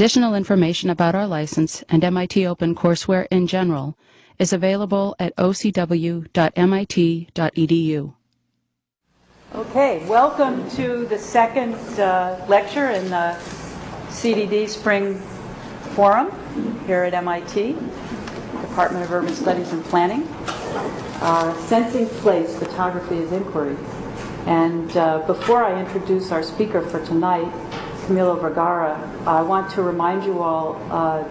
Additional information about our license and MIT Open courseware in general is available at ocw.mit.edu. Okay, welcome to the second lecture in the CDD Spring Forum here at MIT, Department of Urban Studies and Planning. Sensing Place, Photography is Inquiry. And before I introduce our speaker for tonight, Camilo Vergara, I want to remind you all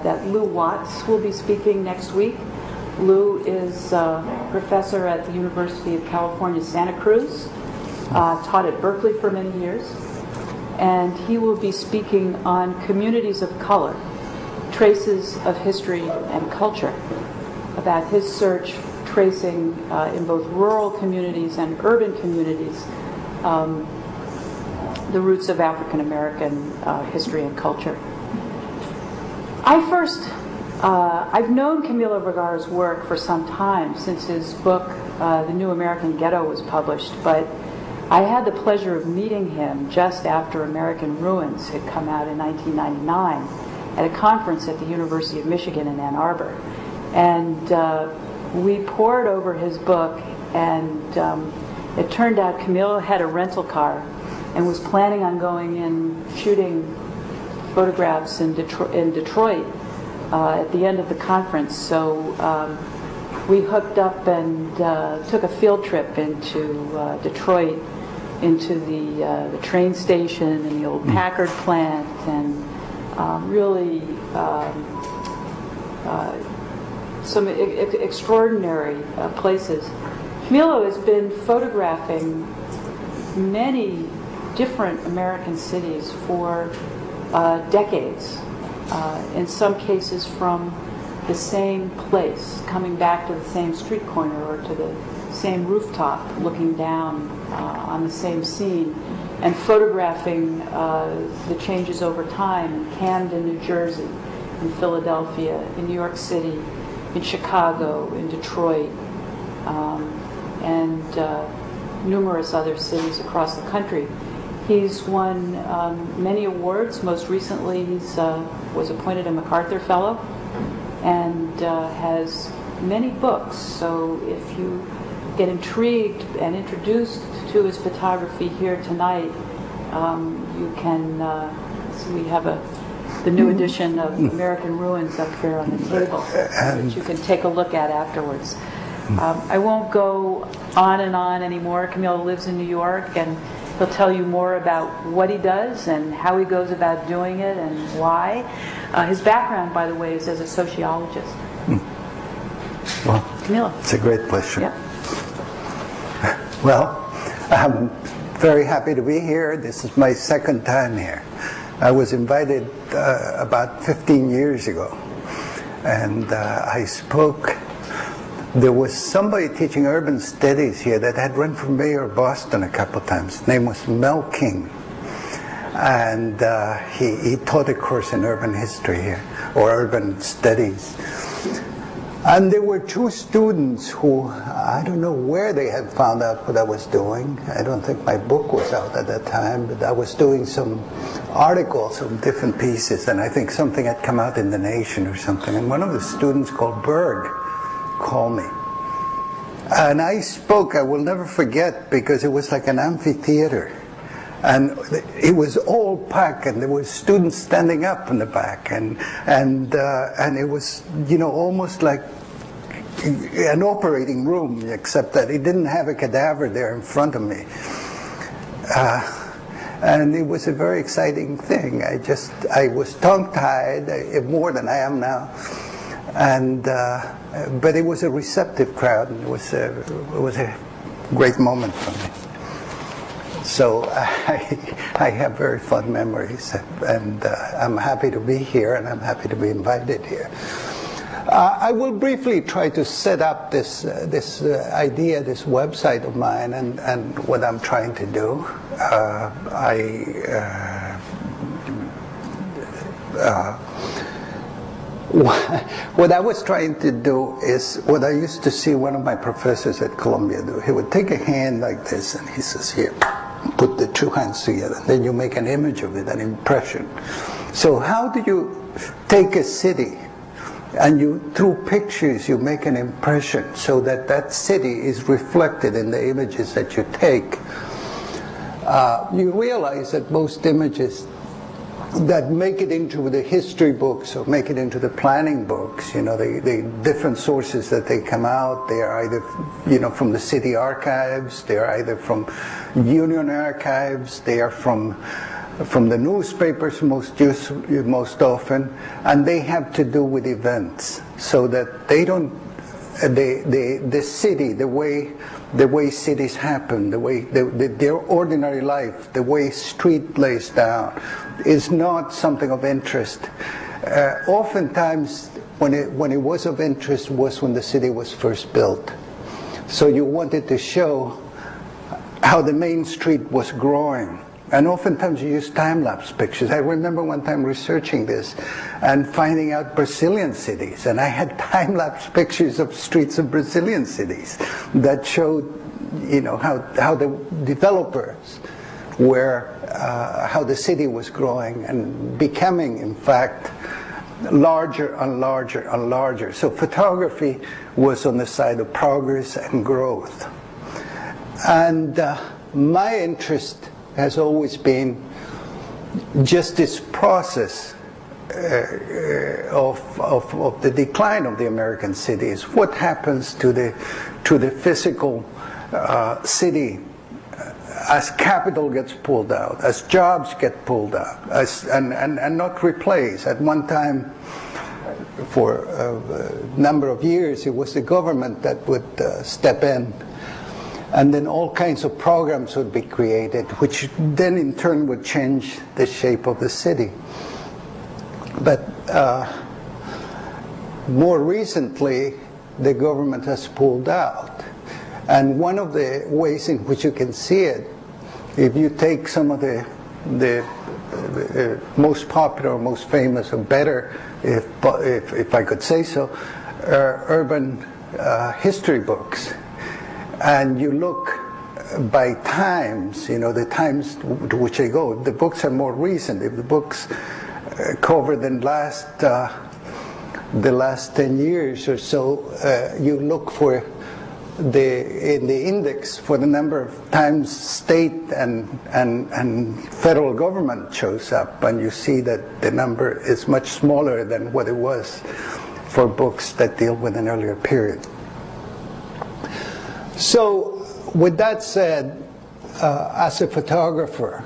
that Lou Watts will be speaking next week. Lou is a professor at the University of California, Santa Cruz, taught at Berkeley for many years, and he will be speaking on communities of color, traces of history and culture, about his search tracing in both rural communities and urban communities the roots of African American history and culture. I've known Camilo Vergara's work for some time, since his book, The New American Ghetto, was published, but I had the pleasure of meeting him just after American Ruins had come out in 1999 at a conference at the University of Michigan in Ann Arbor. And we pored over his book, and it turned out Camilo had a rental car and was planning on going in shooting photographs in Detroit at the end of the conference. So we hooked up and took a field trip into Detroit, into the train station and the old Packard plant, and really some extraordinary places. Camilo has been photographing many different American cities for decades, in some cases from the same place, coming back to the same street corner or to the same rooftop, looking down on the same scene, and photographing the changes over time in Camden, New Jersey, in Philadelphia, in New York City, in Chicago, in Detroit, and numerous other cities across the country. He's won many awards. Most recently, he was appointed a MacArthur Fellow, and has many books. So if you get intrigued and introduced to his photography here tonight, you can see we have the new edition of American Ruins up here on the table that you can take a look at afterwards. I won't go on and on anymore. Camilo lives in New York, and he'll tell you more about what he does and how he goes about doing it and why. His background, by the way, is as a sociologist. Well, Camilo. It's a great pleasure. Yeah. Well, I'm very happy to be here. This is my second time here. I was invited about 15 years ago, and I spoke. There was somebody teaching urban studies here that had run for mayor of Boston a couple times. His name was Mel King, and he taught a course in urban history here, or urban studies. And there were two students who, I don't know where they had found out what I was doing. I don't think my book was out at that time, but I was doing some articles on different pieces, and I think something had come out in The Nation or something. And one of the students called Berg called me. And I spoke, I will never forget, because it was like an amphitheater. And it was all packed, and there were students standing up in the back, and it was, you know, almost like an operating room, except that it didn't have a cadaver there in front of me. And it was a very exciting thing. I was tongue-tied, more than I am now, and but it was a receptive crowd, and it was a great moment for me. So I have very fond memories, and I'm happy to be here, and I'm happy to be invited here. I will briefly try to set up this idea, this website of mine, and what I'm trying to do. What I was trying to do is what I used to see one of my professors at Columbia do. He would take a hand like this, and he says, here, put the two hands together. Then you make an image of it, an impression. So how do you take a city and through pictures you make an impression so that that city is reflected in the images that you take? You realize that most images that make it into the history books or make it into the planning books, the different sources that they come out, they are either, from the city archives, they are either from union archives, they are from the newspapers most often, and they have to do with events, so that they don't, the city, the way cities happen, the way their ordinary life, the way street lays down, is not something of interest. Oftentimes, when it was of interest was when the city was first built. So you wanted to show how the main street was growing. And oftentimes you use time-lapse pictures. I remember one time researching this and finding out Brazilian cities. And I had time-lapse pictures of streets of Brazilian cities that showed, how the developers were, how the city was growing and becoming, in fact, larger and larger and larger. So photography was on the side of progress and growth. And my interest has always been just this process of the decline of the American cities. What happens to the physical city as capital gets pulled out, as jobs get pulled out, and not replaced. At one time, for a number of years, it was the government that would step in. And then all kinds of programs would be created, which then in turn would change the shape of the city. But more recently, the government has pulled out. And one of the ways in which you can see it, if you take some of the most popular, most famous, or better, if I could say so, urban history books, and you look by times, the times to which they go. If the books are more recent, if the books cover the last 10 years or so, you look for in the index for the number of times state and federal government shows up, and you see that the number is much smaller than what it was for books that deal with an earlier period. So, with that said, as a photographer,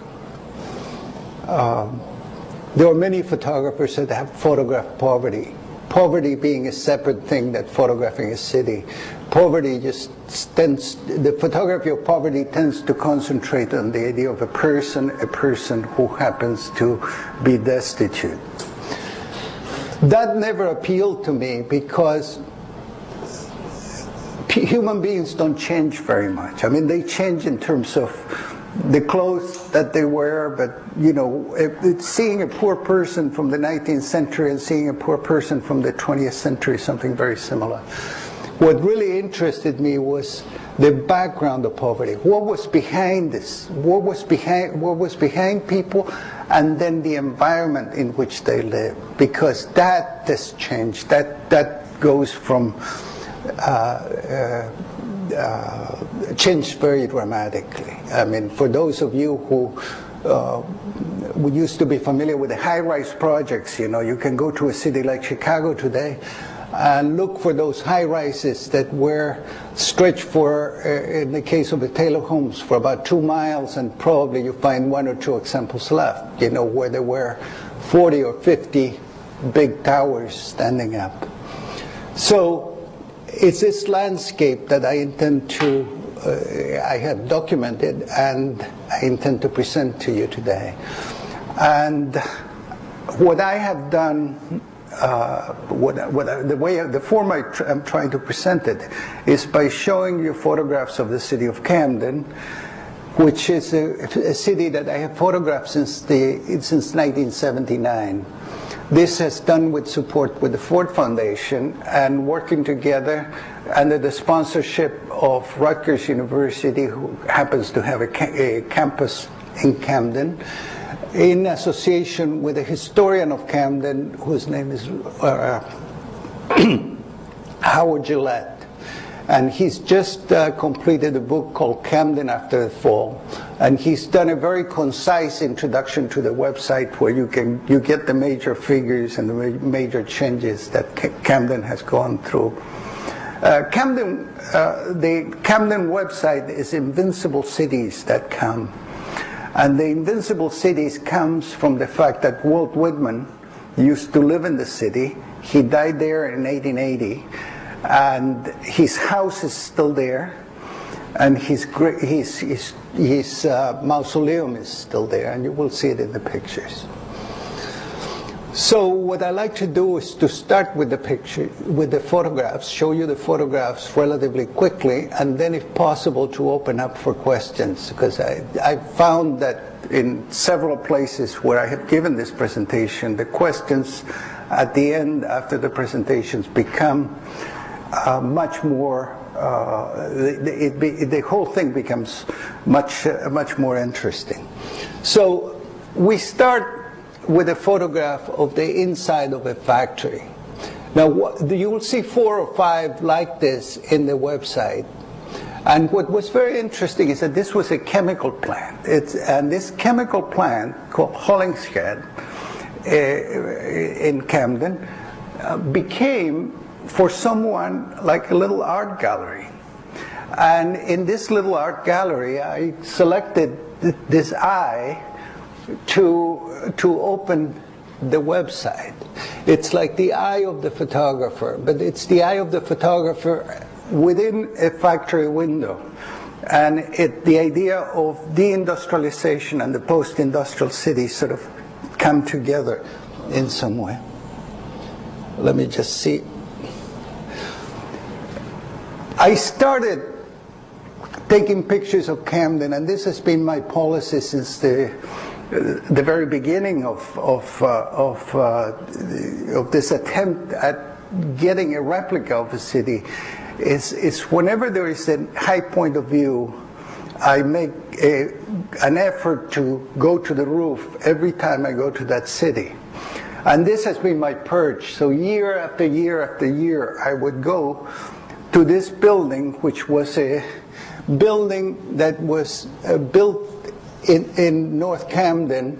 there are many photographers that have photographed poverty. Poverty being a separate thing that photographing a city. Poverty the photography of poverty tends to concentrate on the idea of a person who happens to be destitute. That never appealed to me because human beings don't change very much. I mean, they change in terms of the clothes that they wear, but seeing a poor person from the 19th century and seeing a poor person from the 20th century is something very similar. What really interested me was the background of poverty. What was behind this? What was behind people, and then the environment in which they live, because that has changed. That goes from changed very dramatically. I mean, for those of you who used to be familiar with the high-rise projects, you can go to a city like Chicago today and look for those high-rises that were stretched for, in the case of the Taylor homes, for about 2 miles, and probably you find 1 or 2 examples left, where there were 40 or 50 big towers standing up. So it's this landscape that I intend to, I have documented, and I intend to present to you today. And what I have done, the form I'm trying to present it is by showing you photographs of the city of Camden, which is a city that I have photographed since 1979. This has done with support with the Ford Foundation and working together under the sponsorship of Rutgers University, who happens to have a campus in Camden. in association with a historian of Camden whose name is Howard Gillette. And he's just completed a book called Camden After the Fall. And he's done a very concise introduction to the website where you get the major figures and the major changes that Camden has gone through. The Camden website is Invincible Cities that Come. And the Invincible Cities comes from the fact that Walt Whitman used to live in the city. He died there in 1880. And his house is still there, and his mausoleum is still there, and you will see it in the pictures. So what I like to do is to start with the photographs, show you the photographs relatively quickly, and then if possible to open up for questions, because I found that in several places where I have given this presentation, the questions at the end after the presentations become much more, the whole thing becomes much more interesting. So we start with a photograph of the inside of a factory. Now you will see 4 or 5 like this in the website. And what was very interesting is that this was a chemical plant. And this chemical plant called Hollingshead in Camden became for someone like a little art gallery. And in this little art gallery, I selected this eye to open the website. It's like the eye of the photographer, but it's the eye of the photographer within a factory window. And the idea of deindustrialization and the post-industrial city sort of come together in some way. Let me just see. I started taking pictures of Camden, and this has been my policy since the very beginning of this attempt at getting a replica of a city. Is whenever there is a high point of view, I make an effort to go to the roof every time I go to that city. And this has been my purge. So year after year after year, I would go to this building, which was a building that was built in North Camden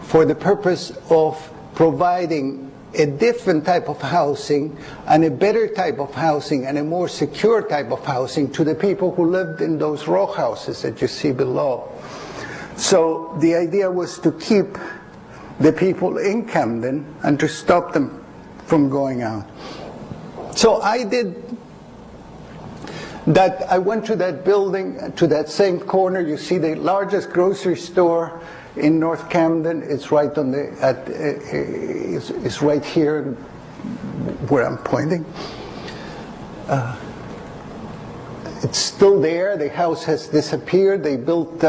for the purpose of providing a different type of housing and a better type of housing and a more secure type of housing to the people who lived in those row houses that you see below. So the idea was to keep the people in Camden and to stop them from going out. So I did that. I went to that building, to that same corner. You see the largest grocery store in North Camden. It's right on the it's right here where I'm pointing. It's still there. The house has disappeared. They built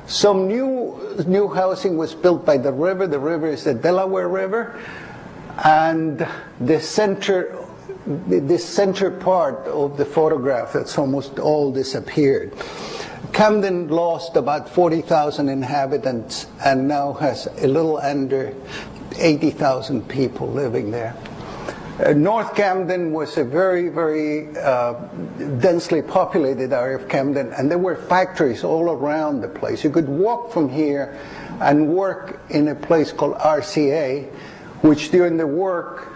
some new housing was built by the river. The river is the Delaware River, and this center part of the photograph, that's almost all disappeared. Camden lost about 40,000 inhabitants and now has a little under 80,000 people living there. North Camden was a very, very densely populated area of Camden, and there were factories all around the place. You could walk from here and work in a place called RCA, which during the war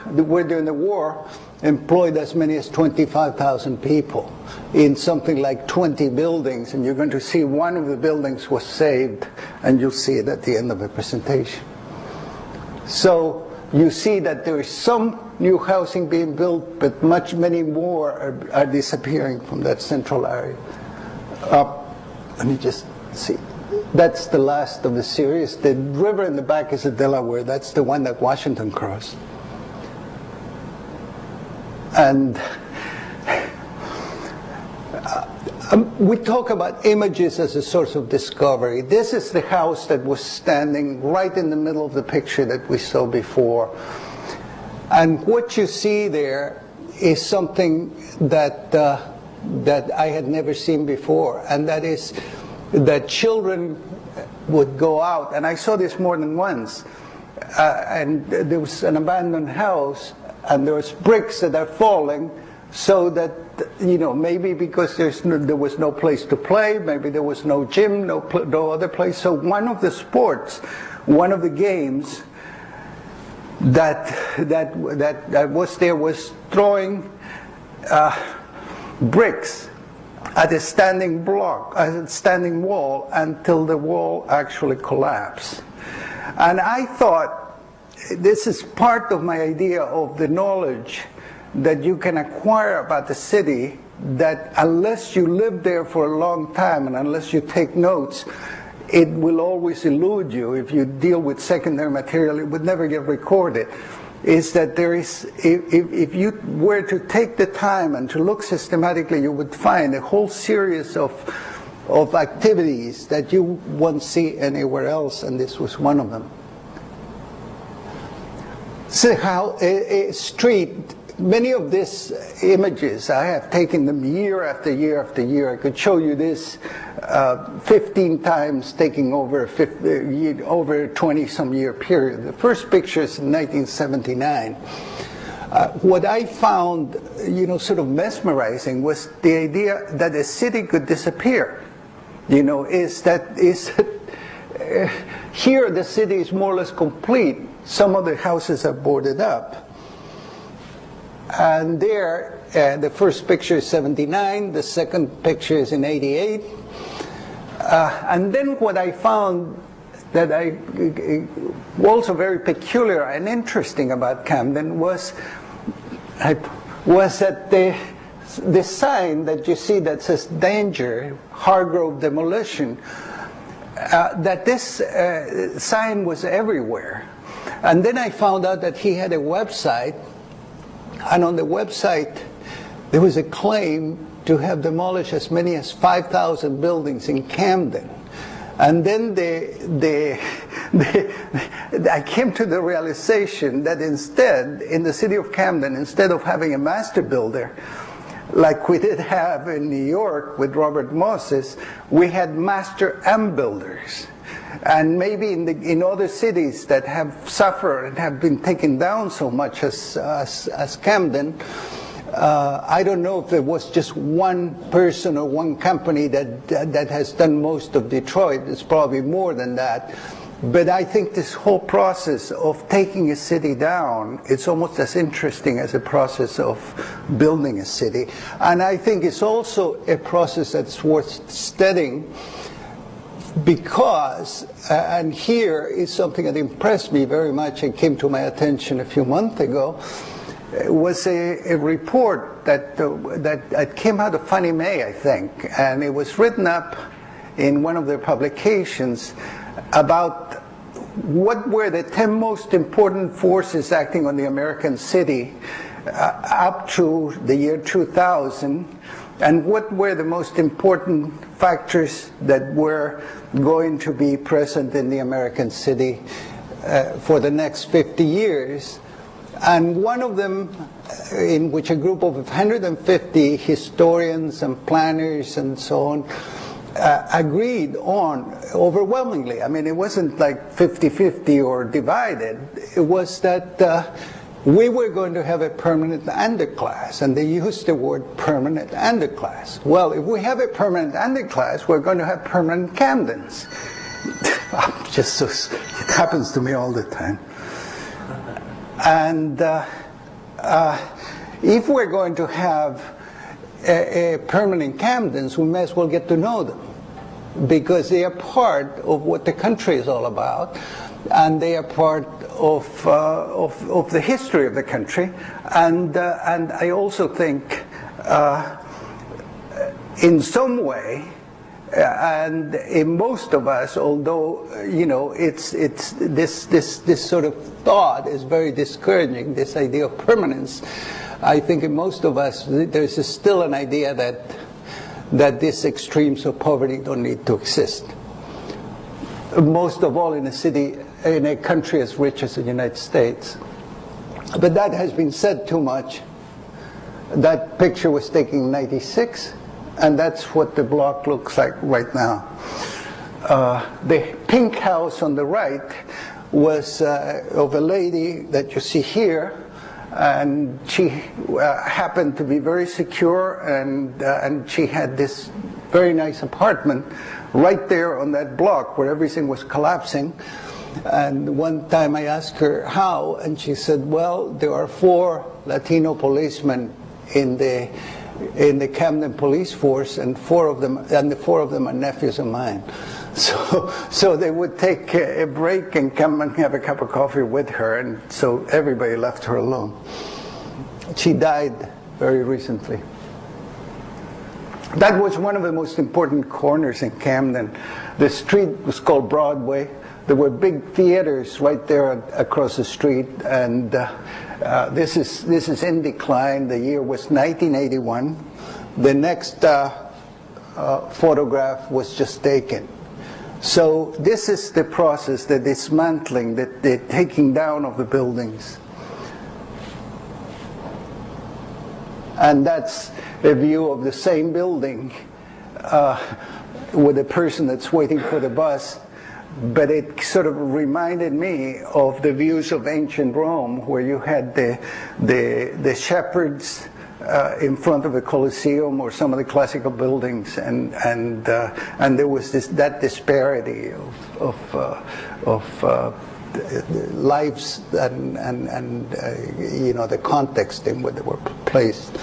employed as many as 25,000 people in something like 20 buildings, and you're going to see one of the buildings was saved, and you'll see it at the end of the presentation. So you see that there is some new housing being built, but many more are disappearing from that central area. Let me just see. That's the last of the series. The river in the back is the Delaware. That's the one that Washington crossed. And we talk about images as a source of discovery. This is the house that was standing right in the middle of the picture that we saw before. And what you see there is something that I had never seen before, and that is that children would go out, and I saw this more than once, and there was an abandoned house, and there was bricks that are falling, so that, maybe because there was no place to play, maybe there was no gym, no other place. So one of the sports, one of the games that was there was throwing bricks at a standing wall until the wall actually collapsed. And I thought, this is part of my idea of the knowledge that you can acquire about the city, that unless you live there for a long time and unless you take notes, it will always elude you. If you deal with secondary material, it would never get recorded. Is that there is, if you were to take the time and to look systematically, you would find a whole series of activities that you won't see anywhere else, and this was one of them. So how a street, many of these images, I have taken them year after year after year. I could show you this 15 times, taking over a 20-some year period. The first picture is in 1979. What I found, sort of mesmerizing was the idea that a city could disappear. Here the city is more or less complete. Some of the houses are boarded up. And there, the first picture is 79, the second picture is in 88. And then what I found that also very peculiar and interesting about Camden was that the sign that you see that says danger, Hargrove demolition, that this sign was everywhere. And then I found out that he had a website, and on the website there was a claim to have demolished as many as 5,000 buildings in Camden. And then I came to the realization that instead, in the city of Camden, instead of having a master builder, like we did have in New York with Robert Moses, we had master builders. And maybe in other cities that have suffered and have been taken down so much as Camden, I don't know if there was just one person or one company that has done most of Detroit. It's probably more than that. But I think this whole process of taking a city down, it's almost as interesting as a process of building a city. And I think it's also a process that's worth studying, because, and here is something that impressed me very much and came to my attention a few months ago, was a report that came out of Fannie Mae, I think, and it was written up in one of their publications about what were the 10 most important forces acting on the American city up to the year 2000, and what were the most important factors that were going to be present in the American city for the next 50 years. And one of them, in which a group of 150 historians and planners and so on agreed on overwhelmingly. I mean, it wasn't like 50-50 or divided. It was that we were going to have a permanent underclass, and they used the word permanent underclass. Well, if we have a permanent underclass, we're going to have permanent Camdens. Just so, it happens to me all the time. And if we're going to have a permanent Camdens, we may as well get to know them, because they are part of what the country is all about, and they are part of the history of the country. And I also think, in some way, and in most of us, although it's this sort of thought is very discouraging, this idea of permanence, I think in most of us there's still an idea that these extremes of poverty don't need to exist. Most of all in a city, in a country as rich as the United States. But that has been said too much. That picture was taken in '96. And that's what the block looks like right now. The pink house on the right was of a lady that you see here, and she happened to be very secure, and she had this very nice apartment right there on that block where everything was collapsing. And one time I asked her how, and she said, well, there are 4 Latino policemen in the Camden police force, and the 4 of them are nephews of mine. So they would take a break and come and have a cup of coffee with her, and so everybody left her alone. She died very recently. That was one of the most important corners in Camden. The street was called Broadway. There were big theaters right there across the street, and this is in decline. The year was 1981. The next photograph was just taken. So this is the process, the dismantling, the taking down of the buildings. And that's a view of the same building with a person that's waiting for the bus. But it sort of reminded me of the views of ancient Rome, where you had the shepherds in front of the Colosseum or some of the classical buildings, and there was that disparity of lives and you know, the context in which they were placed.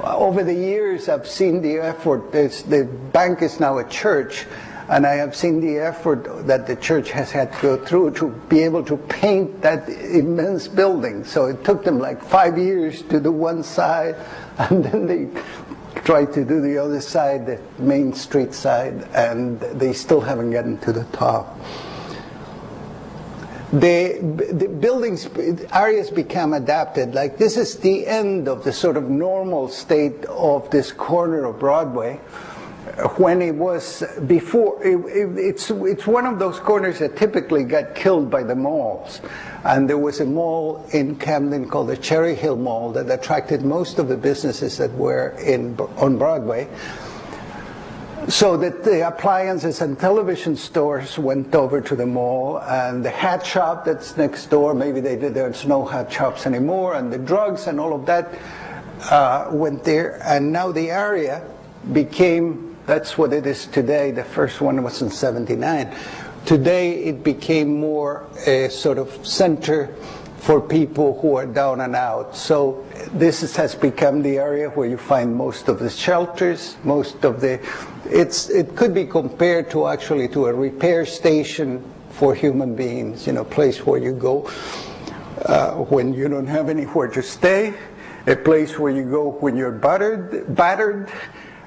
Over the years, I've seen the effort. The bank is now a church, and I have seen the effort that the church has had to go through to be able to paint that immense building. So it took them like 5 years to do one side, and then they tried to do the other side, the main street side, and they still haven't gotten to the top. The buildings, areas become adapted. Like this is the end of the sort of normal state of this corner of Broadway. When it was before, it's one of those corners that typically got killed by the malls. And there was a mall in Camden called the Cherry Hill Mall that attracted most of the businesses that were on Broadway. So that the appliances and television stores went over to the mall, and the hat shop that's next door, maybe there's no hat shops anymore, and the drugs and all of that went there. And now the area became, that's what it is today. The first one was in '79. Today it became more a sort of center for people who are down and out. So this has become the area where you find most of the shelters, most of the, it could be compared to actually to a repair station for human beings, you know, a place where you go when you don't have anywhere to stay, a place where you go when you're battered,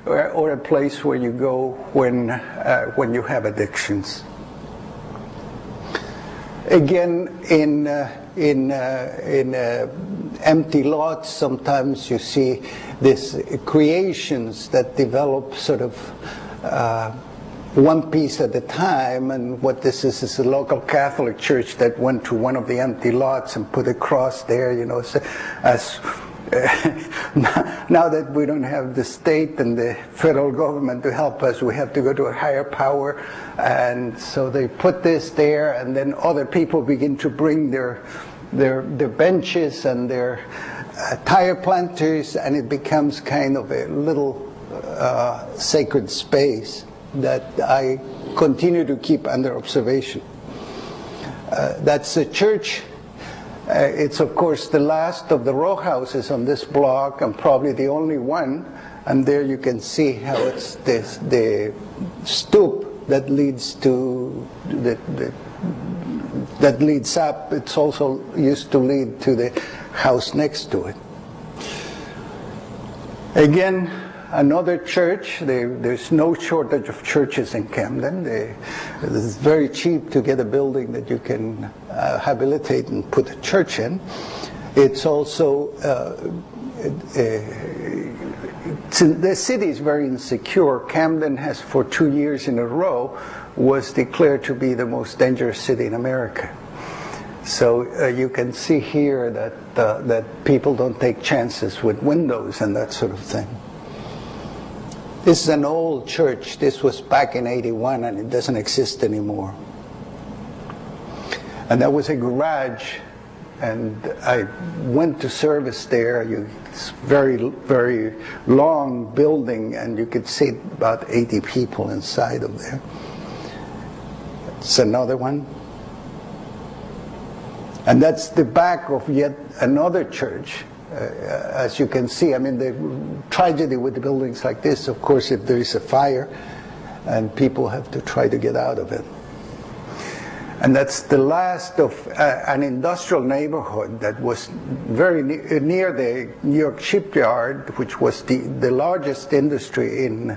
or a place where you go when you have addictions. Again, in empty lots, sometimes you see these creations that develop sort of one piece at a time. And what this is a local Catholic church that went to one of the empty lots and put a cross there, you know, as now that we don't have the state and the federal government to help us, we have to go to a higher power. And so they put this there, and then other people begin to bring their benches and their tire planters, and it becomes kind of a little sacred space that I continue to keep under observation. That's a church. It's of course the last of the row houses on this block, and probably the only one. And there you can see how it's the stoop that leads to that leads up. It's also used to lead to the house next to it. Again, another church. There's no shortage of churches in Camden. It's very cheap to get a building that you can habilitate and put a church in. It's also, the city is very insecure. Camden has, for 2 years in a row, was declared to be the most dangerous city in America. So you can see here that people don't take chances with windows and that sort of thing. This is an old church. This was back in '81, and it doesn't exist anymore. And that was a garage, and I went to service there. It's very, very long building, and you could see about 80 people inside of there. It's another one. And that's the back of yet another church. As you can see, I mean, the tragedy with the buildings like this, of course, if there is a fire, and people have to try to get out of it. And that's the last of an industrial neighborhood that was very near the New York shipyard, which was the largest industry in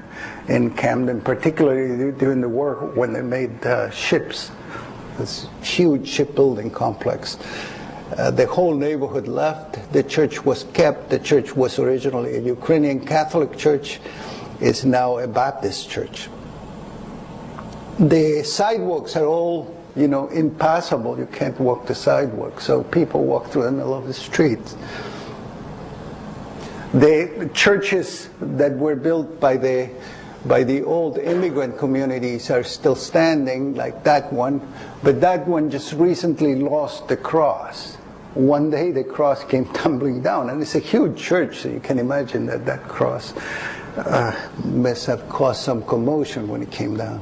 Camden, particularly during the war when they made ships. This huge shipbuilding complex. The whole neighborhood left. The church was kept. The church was originally a Ukrainian Catholic church. It's now a Baptist church. The sidewalks are all, you know, impassable. You can't walk the sidewalk, so people walk through the middle of the streets. The churches that were built by the old immigrant communities are still standing, like that one, but that one just recently lost the cross. One day the cross came tumbling down, and it's a huge church, so you can imagine that that cross must have caused some commotion when it came down.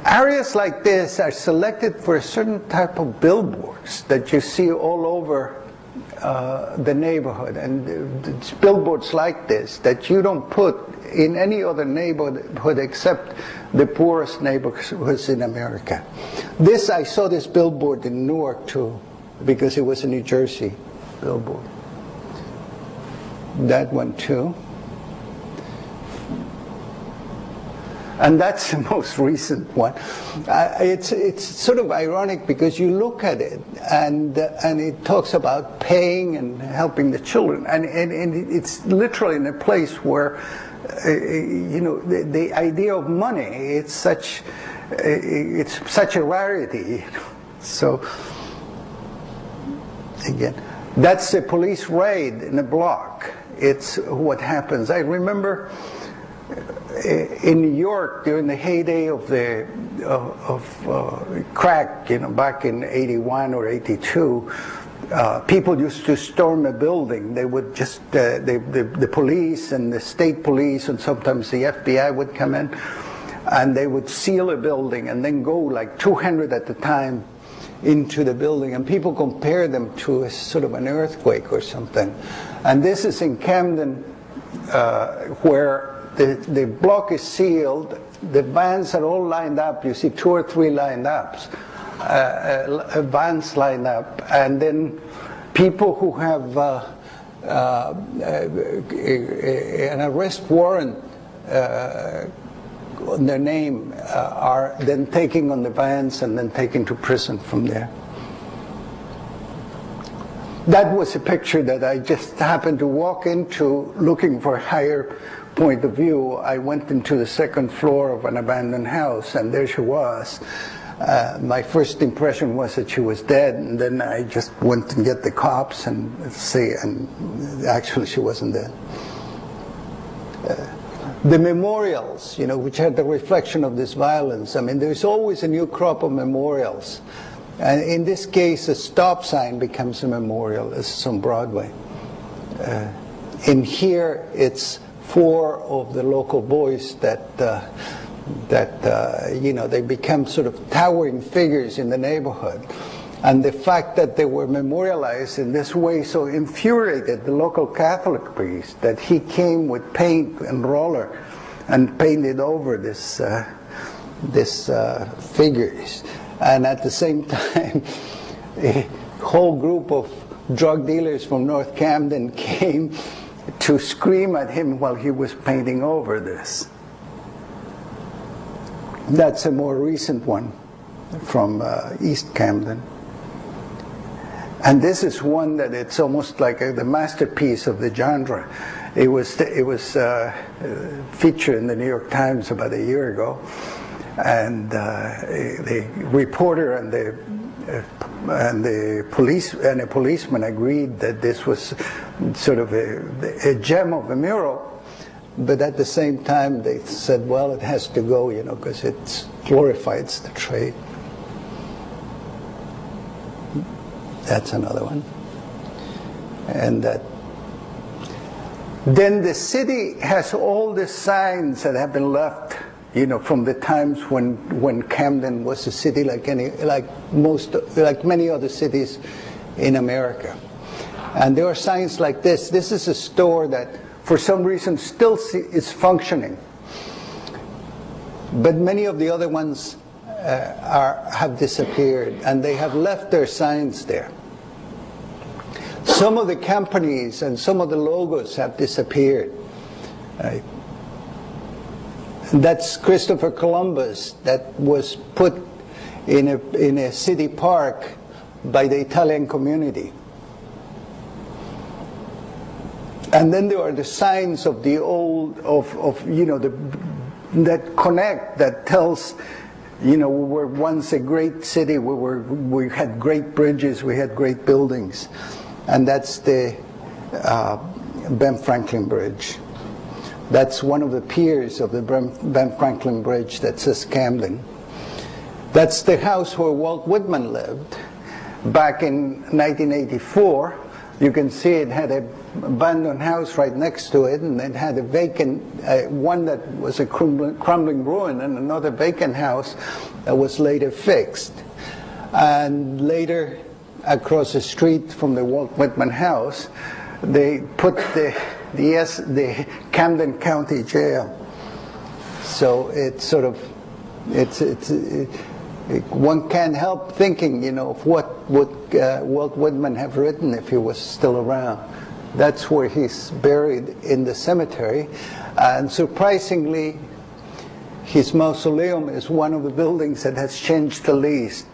Areas like this are selected for a certain type of billboards that you see all over the neighborhood, and it's billboards like this that you don't put in any other neighborhood except the poorest neighborhoods in America. I saw this billboard in Newark too, because it was a New Jersey billboard. That one too. And that's the most recent one. It's sort of ironic because you look at it and it talks about paying and helping the children, and it's literally in a place where you know, the idea of money, it's such a rarity. So again, that's a police raid in a block. It's what happens. I remember in New York during the heyday of crack, you know, back in '81 or '82, people used to storm a building. They would just the police and the state police and sometimes the FBI would come in, and they would seal a building and then go like 200 at a time into the building, and people compare them to a sort of an earthquake or something. And this is in Camden, where the block is sealed, the vans are all lined up. You see 2 or 3 lined up, vans lined up, and then people who have an arrest warrant on their name are then taken on the vans and then taken to prison from there. That was a picture that I just happened to walk into looking for a higher point of view. I went into the 2nd floor of an abandoned house, and there she was. My first impression was that she was dead, and then I just went and get the cops and see, and actually she wasn't dead. The memorials, you know, which are the reflection of this violence. I mean, there's always a new crop of memorials. And in this case, a stop sign becomes a memorial. This is on Broadway. In here, it's 4 of the local boys that you know, they become sort of towering figures in the neighborhood. And the fact that they were memorialized in this way so infuriated the local Catholic priest that he came with paint and roller and painted over this figures. And at the same time, a whole group of drug dealers from North Camden came to scream at him while he was painting over this. That's a more recent one from East Camden. And this is one that it's almost like the masterpiece of the genre. It was featured in the New York Times about a year ago, and the reporter and the policeman agreed that this was sort of a gem of a mural. but at the same time they said, well, it has to go, because it glorifies the trade. That's another one. And then the city has all the signs that have been left, from the times when Camden was a city like many other cities in America. And there are signs like this. This is a store that, for some reason, still is functioning. But many of the other ones have disappeared, and they have left their signs there. Some of the companies and some of the logos have disappeared. Right? That's Christopher Columbus, that was put in a city park by the Italian community. And then there are the signs of the old, that connect, that tells, we were once a great city. We had great bridges, we had great buildings. And that's the Ben Franklin Bridge. That's one of the piers of the Ben Franklin Bridge that says Camden. That's the house where Walt Whitman lived. Back in 1984, you can see it had an abandoned house right next to it, and it had a vacant, one that was a crumbling ruin, and another vacant house that was later fixed. And later, across the street from the Walt Whitman house, they put the Camden County Jail. So it's sort of, one can't help thinking, of what would Walt Whitman have written if he was still around. That's where he's buried in the cemetery. And surprisingly, his mausoleum is one of the buildings that has changed the least.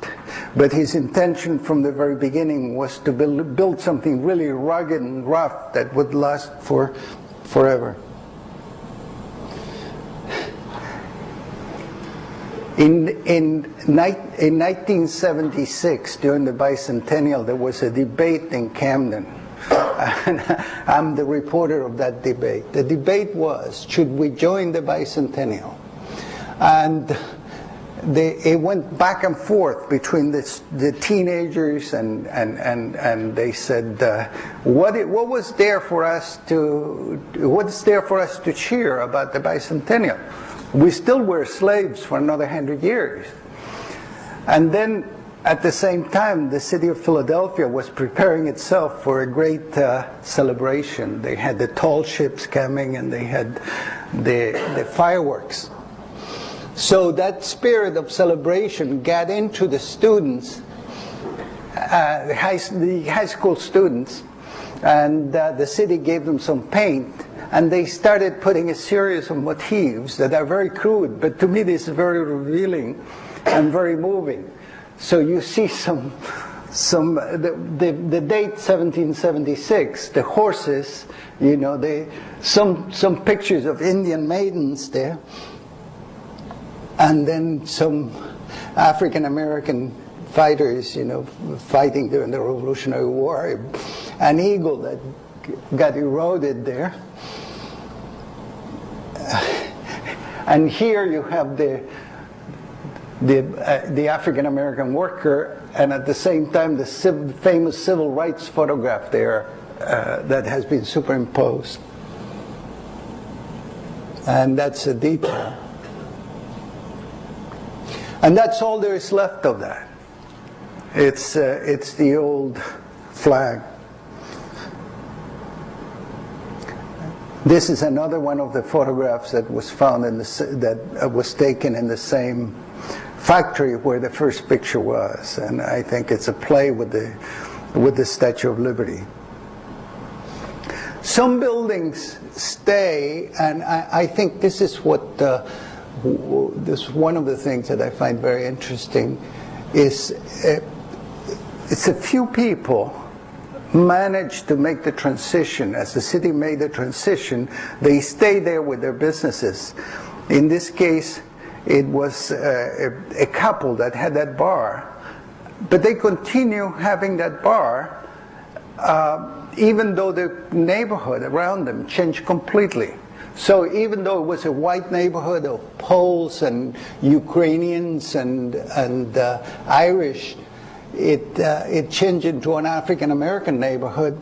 But his intention from the very beginning was to build something really rugged and rough that would last forever. In 1976, during the bicentennial, there was a debate in Camden. And I'm the reporter of that debate. The debate was, should we join the bicentennial? And it went back and forth between the teenagers, and they said, what's there for us to cheer about the bicentennial? We still were slaves for another 100 years. And then at the same time, the city of Philadelphia was preparing itself for a great celebration. They had the tall ships coming, and they had the fireworks. So that spirit of celebration got into the students, the high school students, and the city gave them some paint, and they started putting a series of motifs that are very crude, but to me this is very revealing and very moving. So you see the date 1776, the horses, some pictures of Indian maidens there. And then some African-American fighters, fighting during the Revolutionary War. An eagle that got eroded there. And here you have the African-American worker, and at the same time the famous civil rights photograph there that has been superimposed. And that's a detail. And that's all there is left of that. It's the old flag. This is another one of the photographs that was found that was taken in the same factory where the first picture was, and I think it's a play with the Statue of Liberty. Some buildings stay, and I think this is what. This one of the things that I find very interesting is it's a few people managed to make the transition. As the city made the transition, they stay there with their businesses. In this case, it was a couple that had that bar, but they continue having that bar even though the neighborhood around them changed completely. So even though it was a white neighborhood of Poles and Ukrainians and Irish, it changed into an African-American neighborhood.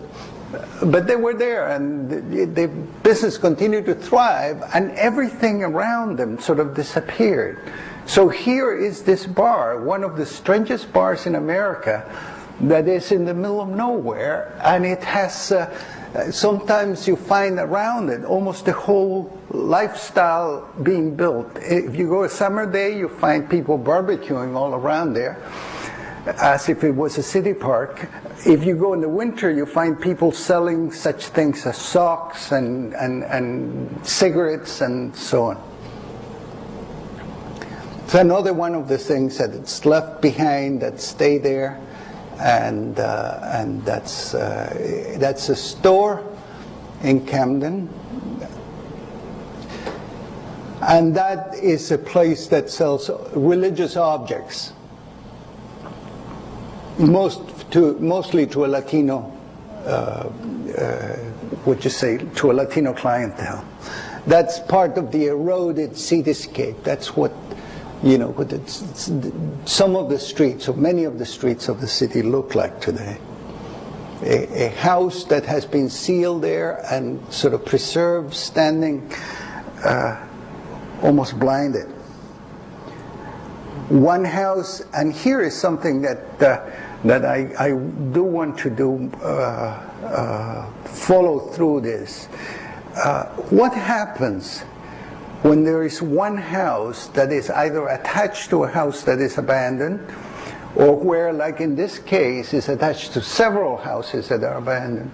But they were there, and the business continued to thrive, and everything around them sort of disappeared. So here is this bar, one of the strangest bars in America, that is in the middle of nowhere, and it has, sometimes you find around it almost the whole lifestyle being built. If you go a summer day, you find people barbecuing all around there, as if it was a city park. If you go in the winter, you find people selling such things as socks and cigarettes and so on. It's another one of the things that it's left behind that stay there, and that's a store in Camden, and that is a place that sells religious objects. Mostly to a Latino, to a Latino clientele. That's part of the eroded cityscape. That's what, some of the streets, or many of the streets of the city look like today. A house that has been sealed there and sort of preserved, standing, almost blinded. One house, and here is something that I do want to follow through this. What happens when there is one house that is either attached to a house that is abandoned, or where, like in this case, is attached to several houses that are abandoned?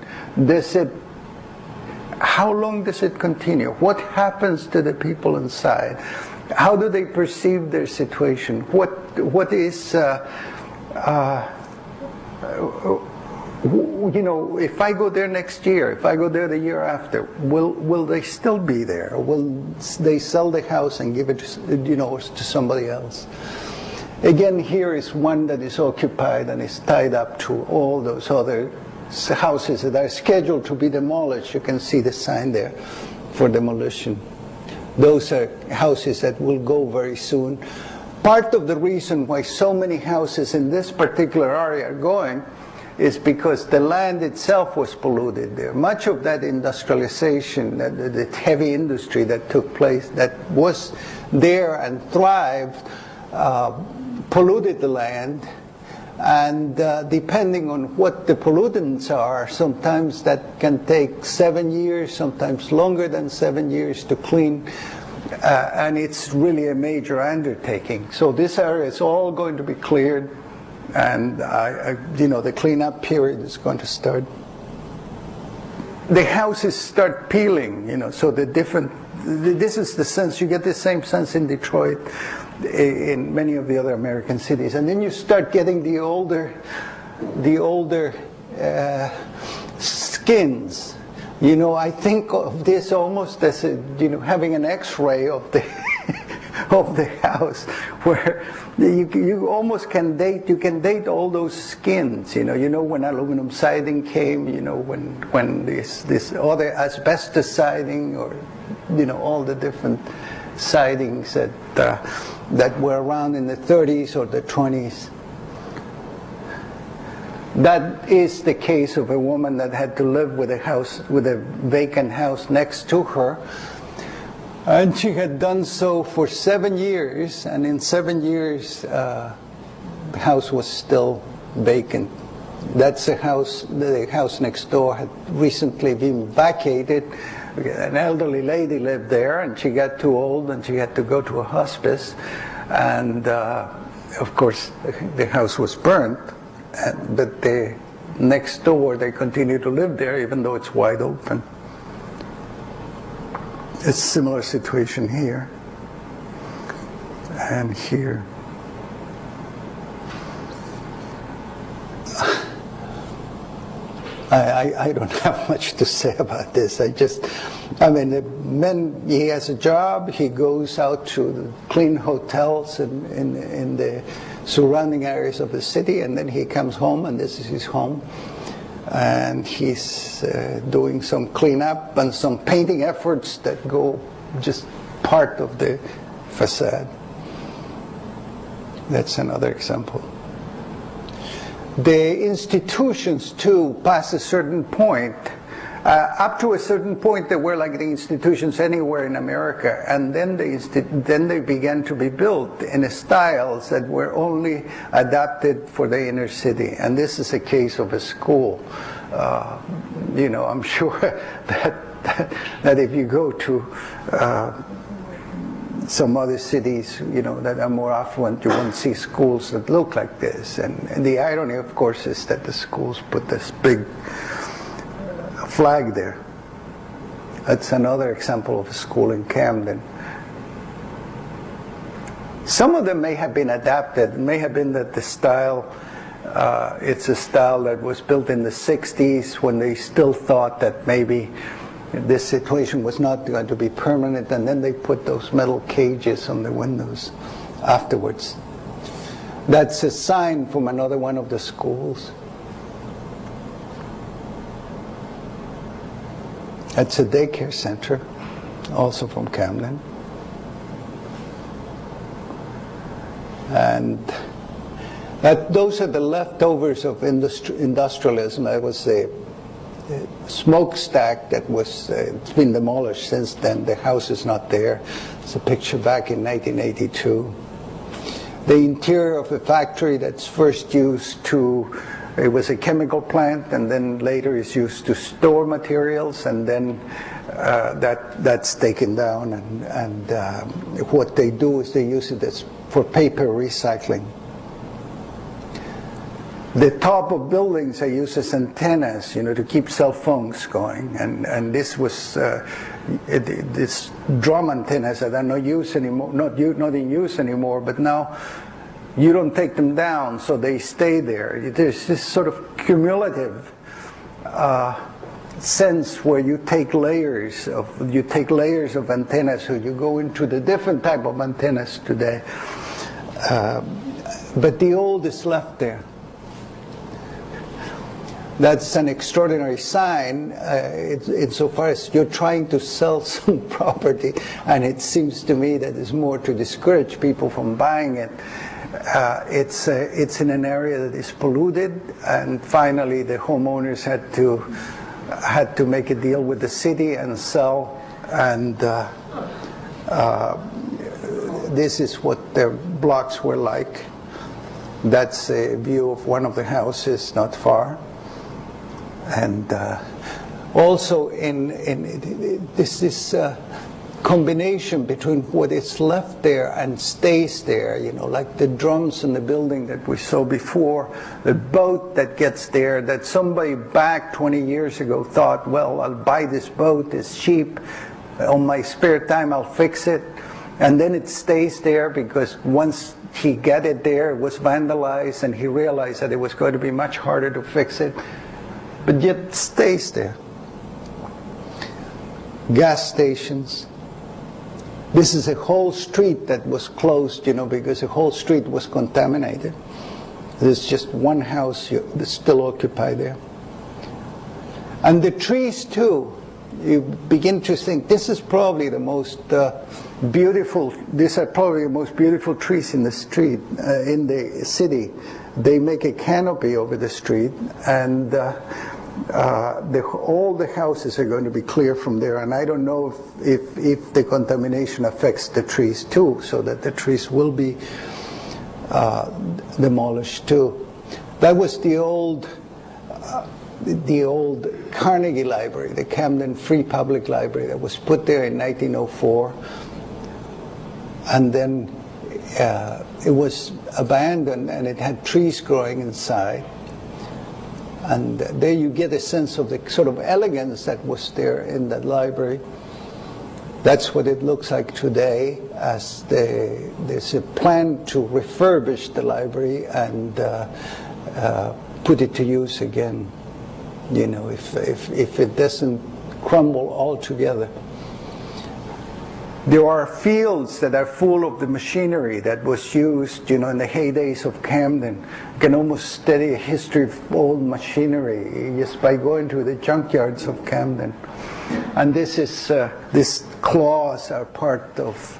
How long does it continue? What happens to the people inside? How do they perceive their situation? What is, if I go there next year, if I go there the year after, will they still be there? Or will they sell the house and give it to somebody else? Again, here is one that is occupied and is tied up to all those other houses that are scheduled to be demolished. You can see the sign there for demolition. Those are houses that will go very soon. Part of the reason why so many houses in this particular area are going is because the land itself was polluted there. Much of that industrialization, the heavy industry that took place, that was there and thrived, polluted the land. And depending on what the pollutants are, sometimes that can take 7 years, sometimes longer than 7 years to clean, and it's really a major undertaking. So this area is all going to be cleared, and the cleanup period is going to start. The houses start peeling, so this is the sense, you get the same sense in Detroit, in many of the other American cities. And then you start getting the older skins. I think of this almost as having an X-ray of the of the house, where you almost can date all those skins. When aluminum siding came, when this other asbestos siding, or all the different sidings that were around in the 30s or the 20s. That is the case of a woman that had to live with a vacant house next to her, and she had done so for 7 years, and in 7 years the house was still vacant. That's the house next door had recently been vacated. An elderly lady lived there, and she got too old and she had to go to a hospice, and of course the house was burnt, but next door they continue to live there even though it's wide open. It's a similar situation here and here. I don't have much to say about this. The man, he has a job, he goes out to clean hotels in the surrounding areas of the city, and then he comes home, and this is his home. and he's doing some cleanup and some painting efforts that go just part of the facade. That's another example. The institutions too pass a certain point. Up to a certain point, they were like the institutions anywhere in America, and then they began to be built in styles that were only adapted for the inner city. And this is a case of a school. You know, I'm sure that if you go to some other cities, you know, that are more affluent, you won't see schools that look like this. And the irony, of course, is that the schools put this big flag there. That's another example of a school in Camden. Some of them may have been adapted. It may have been that the style, it's a style that was built in the 60s when they still thought that maybe this situation was not going to be permanent, and then they put those metal cages on the windows afterwards. That's a sign from another one of the schools. That's a daycare center, also from Camden. And those are the leftovers of industrialism. That was a smokestack that was it's been demolished since then. The house is not there. It's a picture back in 1982. The interior of a factory that's first used to, it was a chemical plant, and then later is used to store materials, and then that's taken down, and what they do is they use it as for paper recycling. The top of buildings are used as antennas, you know, to keep cell phones going, and this was this drum antennas that are not used anymore, not in use anymore, but now you don't take them down, so they stay there. There's this sort of cumulative sense where you take layers of antennas, so you go into the different type of antennas today, but the old is left there. That's an extraordinary sign insofar as you're trying to sell some property, and it seems to me that it's more to discourage people from buying it. It's in an area that is polluted, and finally the homeowners had to make a deal with the city and sell, and this is what their blocks were like. That's a view of one of the houses not far. And also in this combination between what is left there and stays there, you know, like the drums in the building that we saw before, the boat that gets there, that somebody back 20 years ago thought, well, I'll buy this boat, it's cheap, on my spare time I'll fix it, and then it stays there because once he got it there, it was vandalized, and he realized that it was going to be much harder to fix it, but yet stays there. Gas stations. This is a whole street that was closed, you know, because the whole street was contaminated. There's just one house that's still occupied there. And the trees too. You begin to think this is probably the most beautiful. These are probably the most beautiful trees in the street, in the city. They make a canopy over the street, and all the houses are going to be clear from there, and I don't know if the contamination affects the trees too, so that the trees will be demolished too. That was the old Carnegie Library, the Camden Free Public Library, that was put there in 1904, and then it was abandoned, and it had trees growing inside. And there you get a sense of the sort of elegance that was there in that library. That's what it looks like today, as there's a plan to refurbish the library and put it to use again, you know, if it doesn't crumble altogether. There are fields that are full of the machinery that was used, in the heydays of Camden. You can almost study a history of old machinery just by going to the junkyards of Camden. And these claws are part of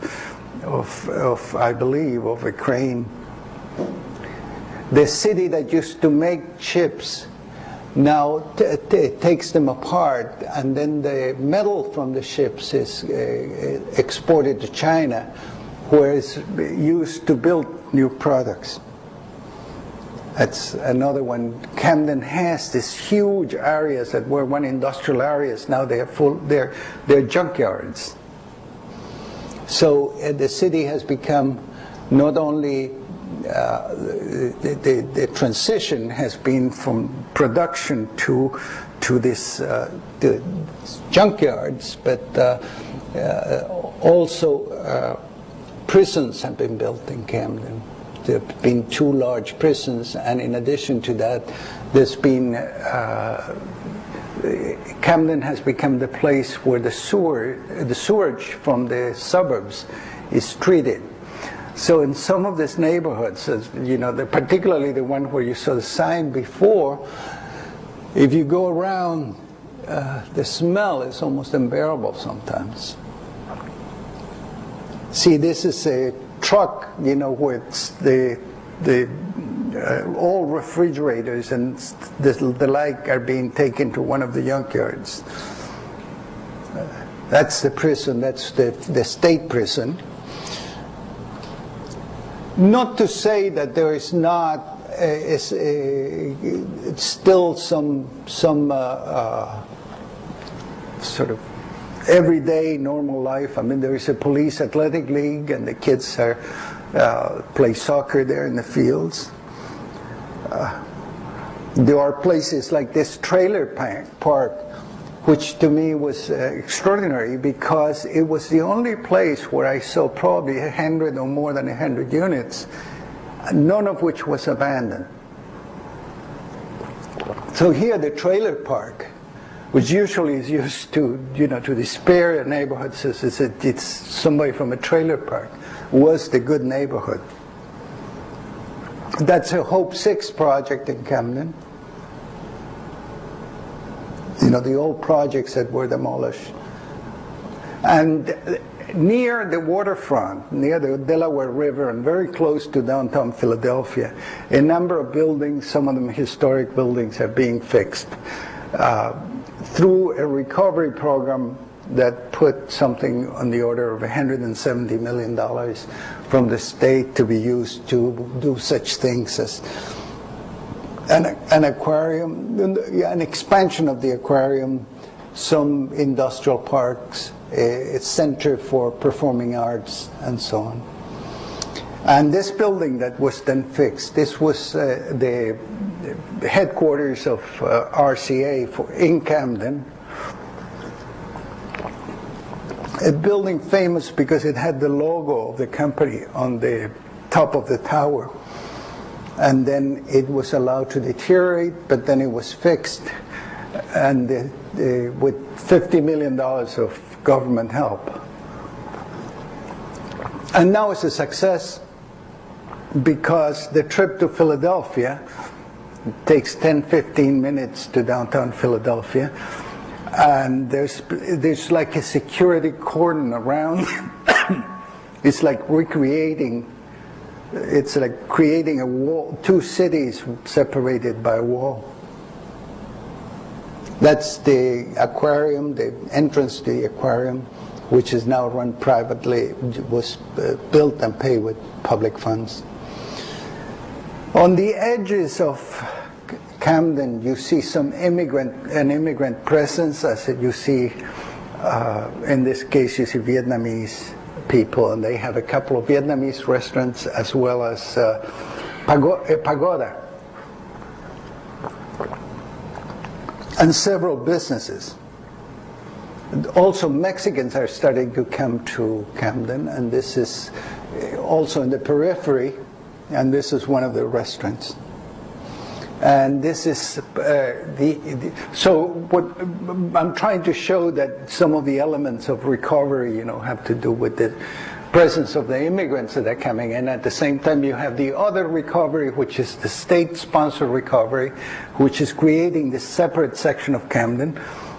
I believe, of a crane. The city that used to make ships now takes them apart, and then the metal from the ships is exported to China, where it's used to build new products. That's another one. Camden has these huge areas that were one industrial areas. Now they are full. They're junkyards. So the city has become not only the transition has been from production to this the junkyards, but also prisons have been built in Camden. There have been 2 large prisons, and in addition to that, there's been Camden has become the place where the sewage from the suburbs is treated. So in some of these neighborhoods, particularly the one where you saw the sign before, if you go around, the smell is almost unbearable sometimes. See, this is a truck, where it's all refrigerators and the like are being taken to one of the junkyards. That's the prison, that's the state prison. Not to say that there is not still some sort of everyday normal life. I mean, there is a police athletic league, and the kids play soccer there in the fields. There are places like this trailer park, which to me was extraordinary, because it was the only place where I saw probably 100 or more than 100 units, none of which was abandoned. So here the trailer park, which usually is used to, to despair neighborhoods, it's somebody from a trailer park, was the good neighborhood. That's a Hope 6 project in Camden. The old projects that were demolished. And near the waterfront, near the Delaware River, and very close to downtown Philadelphia, a number of buildings, some of them historic buildings, are being fixed through a recovery program that put something on the order of $170 million from the state to be used to do such things as an aquarium, an expansion of the aquarium, some industrial parks, a center for performing arts, and so on. And this building that was then fixed, this was the headquarters of RCA in Camden. A building famous because it had the logo of the company on the top of the tower. And then it was allowed to deteriorate, but then it was fixed, and with $50 million of government help. And now it's a success, because the trip to Philadelphia takes 10-15 minutes to downtown Philadelphia, and there's like a security cordon around. It's like recreating. It's like creating a wall, 2 cities separated by a wall. That's the aquarium, the entrance to the aquarium, which is now run privately. It was built and paid with public funds. On the edges of Camden, you see an immigrant presence, as you see, in this case, you see Vietnamese people, and they have a couple of Vietnamese restaurants as well as a pagoda and several businesses. Also, Mexicans are starting to come to Camden, and this is also in the periphery, and this is one of the restaurants. And this is so what I'm trying to show, that some of the elements of recovery, have to do with the presence of the immigrants that are coming in. At the same time, you have the other recovery, which is the state-sponsored recovery, which is creating this separate section of Camden,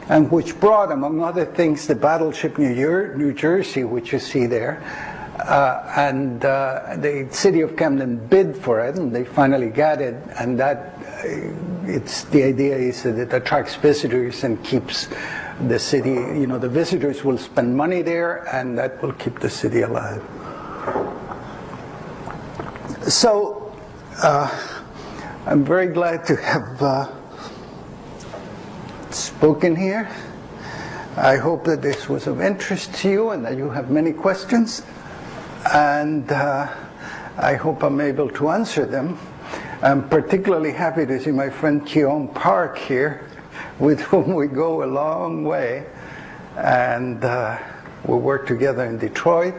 and which brought, among other things, the battleship New Jersey, which you see there. And the city of Camden bid for it, and they finally got it, and that the idea is that it attracts visitors and keeps the city, the visitors will spend money there, and that will keep the city alive. So I'm very glad to have spoken here. I hope that this was of interest to you and that you have many questions, and I hope I'm able to answer them. I'm particularly happy to see my friend Keon Park here, with whom we go a long way, and we worked together in Detroit,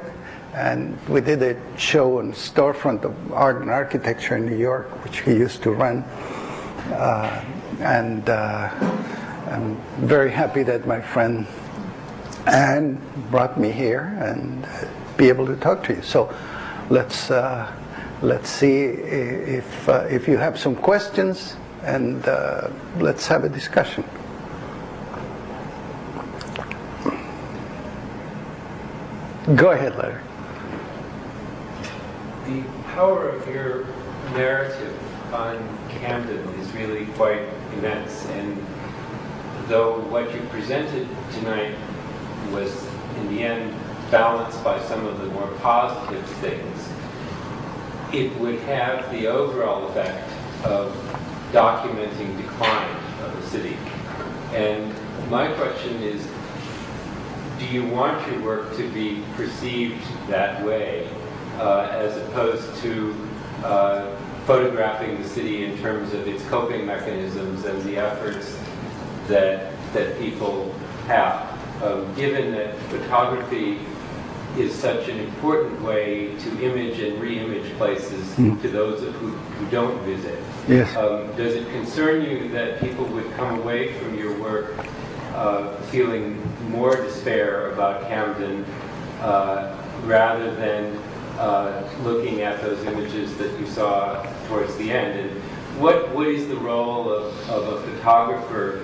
and we did a show on Storefront of Art and Architecture in New York, which he used to run, and I'm very happy that my friend Anne brought me here and be able to talk to you. So let's see if you have some questions, and let's have a discussion. Go ahead, Larry. The power of your narrative on Camden is really quite immense, and though what you presented tonight was in the end balanced by some of the more positive things, it would have the overall effect of documenting decline of the city. And my question is, do you want your work to be perceived that way, as opposed to photographing the city in terms of its coping mechanisms and the efforts that people have? Given that photography is such an important way to image and re-image places to those who don't visit. Yes. Does it concern you that people would come away from your work feeling more despair about Camden rather than looking at those images that you saw towards the end? And what is the role of a photographer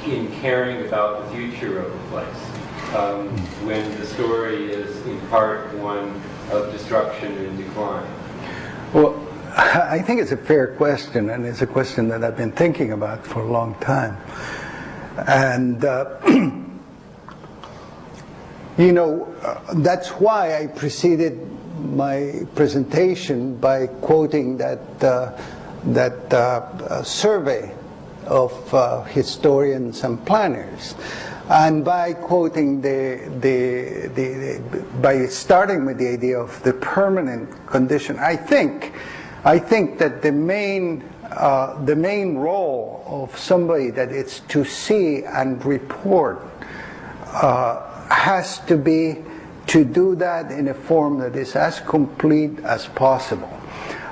in caring about the future of a place? When the story is in part one of destruction and decline? Well, I think it's a fair question, and it's a question that I've been thinking about for a long time. And, that's why I preceded my presentation by quoting that survey of historians and planners. And by quoting by starting with the idea of the permanent condition, I think that the main role of somebody that is to see and report has to be to do that in a form that is as complete as possible.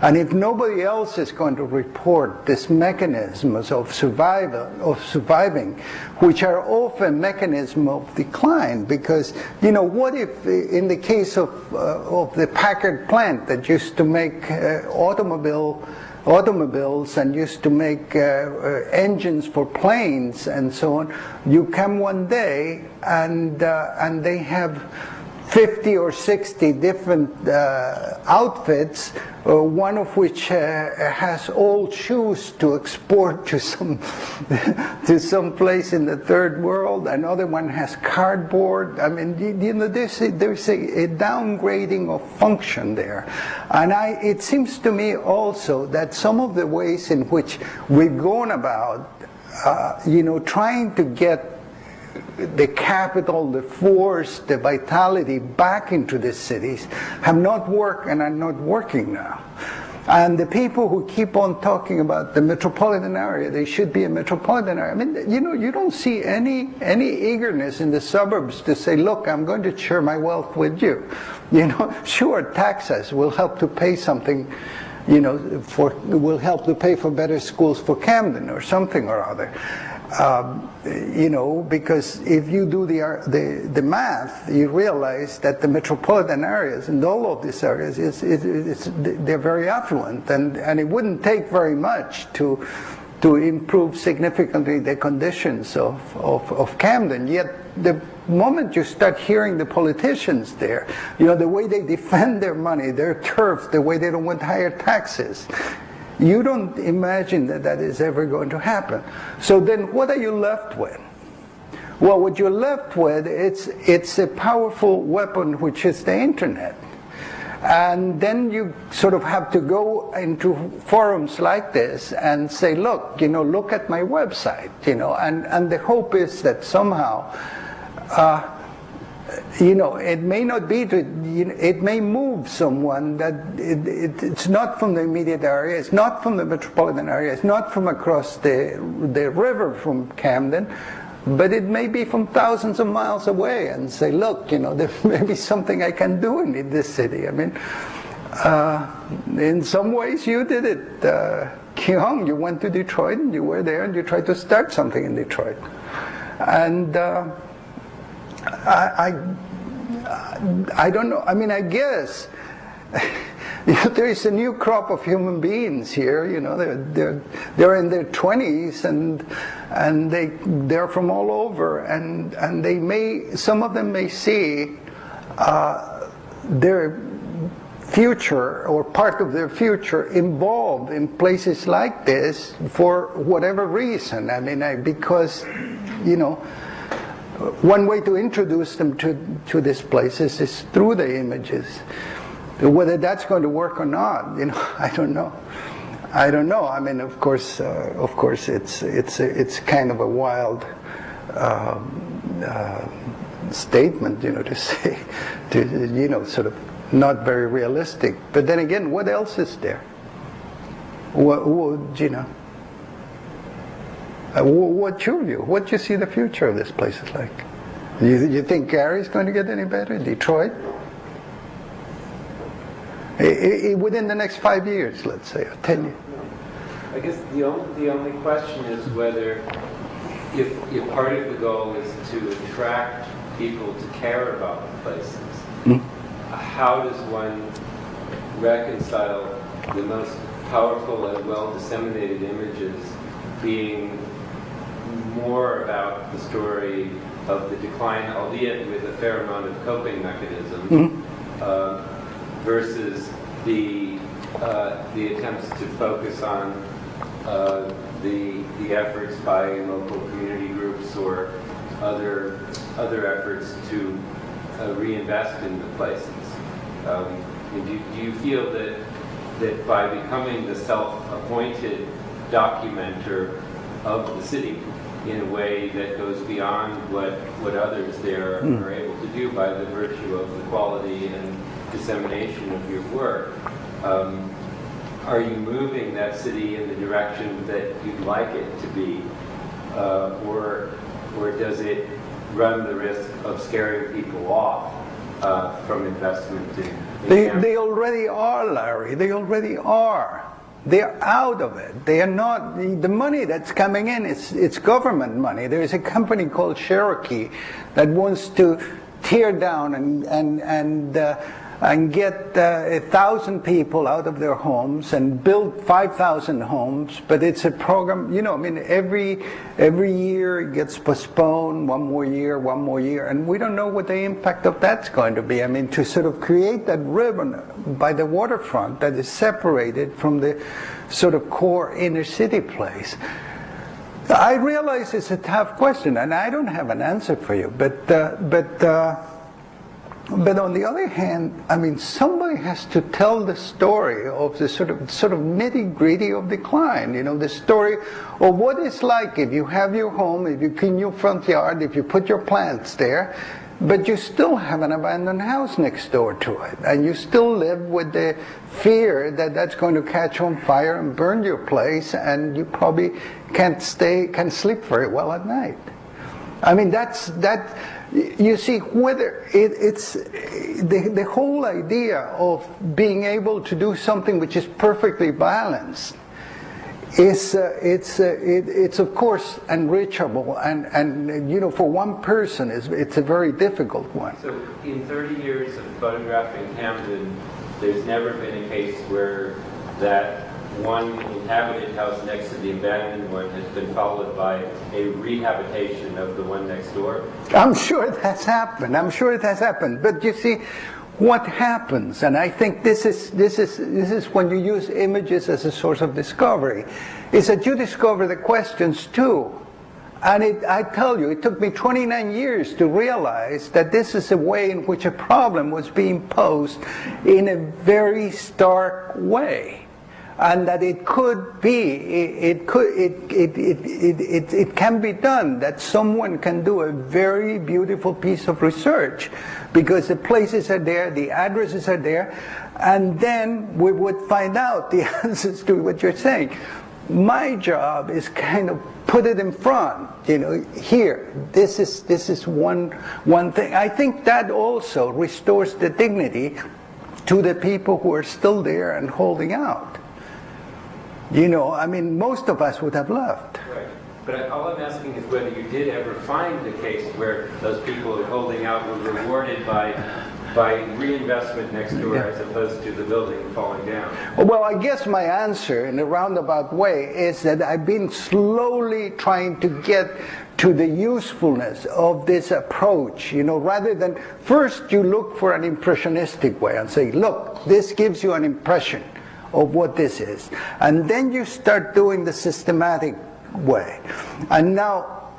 And if nobody else is going to report these mechanisms of surviving, which are often mechanisms of decline, because, what if in the case of the Packard plant that used to make automobiles and used to make engines for planes and so on, you come one day and they have 50 or 60 different outfits, one of which has old shoes to export to some place in the third world. Another one has cardboard. I mean, there's a downgrading of function there. And it seems to me also that some of the ways in which we've gone about, trying to get the capital, the force, the vitality back into the cities have not worked and are not working now. And the people who keep on talking about the metropolitan area, they should be a metropolitan area. I mean, you don't see any eagerness in the suburbs to say, look, I'm going to share my wealth with you. Sure, taxes will help to pay something will help to pay for better schools for Camden or something or other. Because if you do the math, you realize that the metropolitan areas and all of these areas, they're very affluent, and it wouldn't take very much to improve significantly the conditions of Camden. Yet the moment you start hearing the politicians there, the way they defend their money, their turf, the way they don't want higher taxes, you don't imagine that is ever going to happen. So then what are you left with? Well, what you're left with, it's a powerful weapon, which is the internet. And then you sort of have to go into forums like this and say, look, look at my website, and the hope is that somehow, it may not be it may move someone that it's not from the immediate area, it's not from the metropolitan area, it's not from across the river from Camden, but it may be from thousands of miles away, and say, look, there may be something I can do in this city. I mean, in some ways you did it. Kyung, you went to Detroit and you were there and you tried to start something in Detroit. And I don't know. I mean, I guess there is a new crop of human beings here. They're in their 20s and they're from all over, and some of them may see their future or part of their future involved in places like this for whatever reason. I mean, because one way to introduce them to these places is through the images. Whether that's going to work or not, I don't know. I mean, of course, it's kind of a wild statement, to say, sort of not very realistic. But then again, what else is there? What's your view? What do you see the future of this place is like? You think Gary's going to get any better? Detroit? Within the next 5 years, let's say, or 10 years? I guess the only question is whether, if part of the goal is to attract people to care about the places, how does one reconcile the most powerful and well-disseminated images being more about the story of the decline, albeit with a fair amount of coping mechanism, versus the attempts to focus on the efforts by local community groups or other efforts to reinvest in the places. Do you feel that by becoming the self-appointed documenter of the city in a way that goes beyond what others there are able to do by the virtue of the quality and dissemination of your work, are you moving that city in the direction that you'd like it to be, or does it run the risk of scaring people off from investment in they already are, Larry. They already are. They're out of it. They are not. The money that's coming in, it's government money. There is a company called Cherokee that wants to tear down and get 1,000 people out of their homes and build 5,000 homes. But it's a program, I mean, every year it gets postponed, one more year, and we don't know what the impact of that's going to be. I mean, to sort of create that ribbon by the waterfront that is separated from the sort of core inner city place. I realize it's a tough question, and I don't have an answer for you, but on the other hand, I mean, somebody has to tell the story of the sort of nitty-gritty of decline. The story of what it's like if you have your home, if you clean your front yard, if you put your plants there, but you still have an abandoned house next door to it, and you still live with the fear that that's going to catch on fire and burn your place, and you probably can't sleep very well at night. I mean, you see, whether it's the whole idea of being able to do something which is perfectly balanced it's of course unreachable, and you know, for one person it's a very difficult one. So in 30 years of photographing Camden, there's never been a case where that one inhabited house next to the abandoned one has been followed by a rehabilitation of the one next door? I'm sure it has happened. I'm sure it has happened. But you see, what happens, and I think this is when you use images as a source of discovery, is that you discover the questions too. And I tell you, it took me 29 years to realize that this is a way in which a problem was being posed in a very stark way. And that it could be, it can be done, that someone can do a very beautiful piece of research because the places are there, the addresses are there, and then we would find out the answers to what you're saying. My job is kind of put it in front, you know, here, this is one thing. I think that also restores the dignity to the people who are still there and holding out. You know, I mean, most of us would have left. Right. But all I'm asking is whether you did ever find a case where those people who are holding out were rewarded by reinvestment next door as opposed to the building falling down. Well, I guess my answer in a roundabout way is that I've been slowly trying to get to the usefulness of this approach, you know, rather than first you look for an impressionistic way and say, look, this gives you an impression of what this is, and then you start doing the systematic way. And now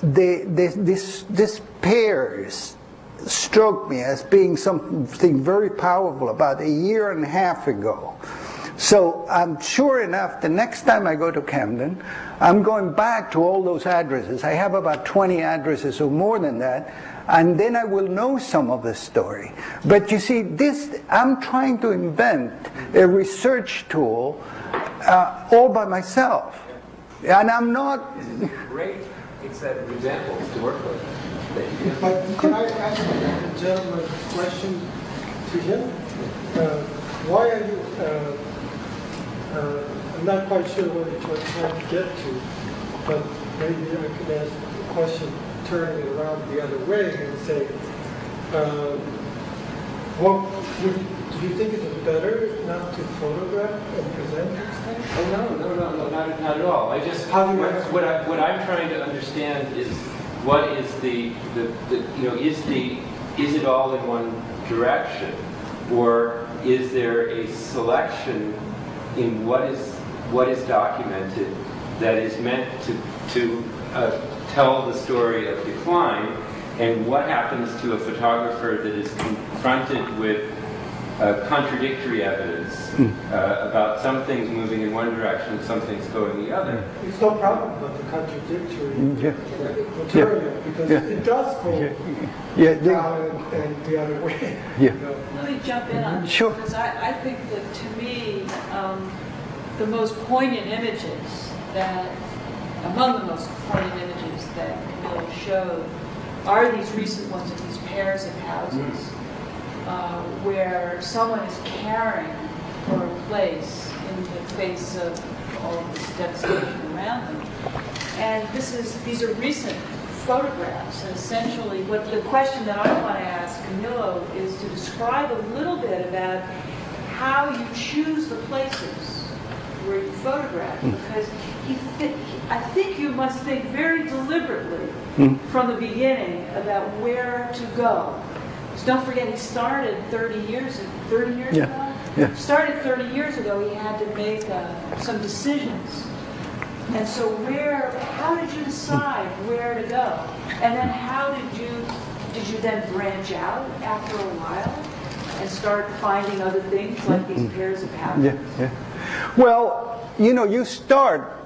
this pairs struck me as being something very powerful about a year and a half ago. So I'm sure enough, the next time I go to Camden, I'm going back to all those addresses. I have about 20 addresses or more than that, and then I will know some of the story. But you see, I'm trying to invent a research tool all by myself. And I'm not... Great examples to work with. But can I ask the gentleman a question to him? Why are you... I'm not quite sure what you're trying to get to, but maybe I could ask a question turning it around the other way and say, do you think it's better not to photograph and present these things? Oh, no, not at all. I just, what I'm trying to understand is what is is it all in one direction, or is there a selection in what is documented that is meant to tell the story of decline, and what happens to a photographer that is confronted with contradictory evidence about some things moving in one direction and some things going the other. It's no problem about the contradictory material, because it does go down and the other way. Yeah. Let me jump in on this, Sure. because I think that to me, the most poignant images that, among the most poignant images that Camilla showed are these recent ones of these pairs of houses where someone is caring for a place in the face of all of this devastation around them. And these are recent photographs, and essentially what the question that I want to ask Camillo is to describe a little bit about how you choose the places where you photograph, because I think you must think very deliberately from the beginning about where to go. So don't forget, he started 30 years ago? Yeah. Started 30 years ago, he had to make some decisions. And so how did you decide where to go? And then how did you then branch out after a while and start finding other things like these pairs of houses? Yeah. Well, you know, you start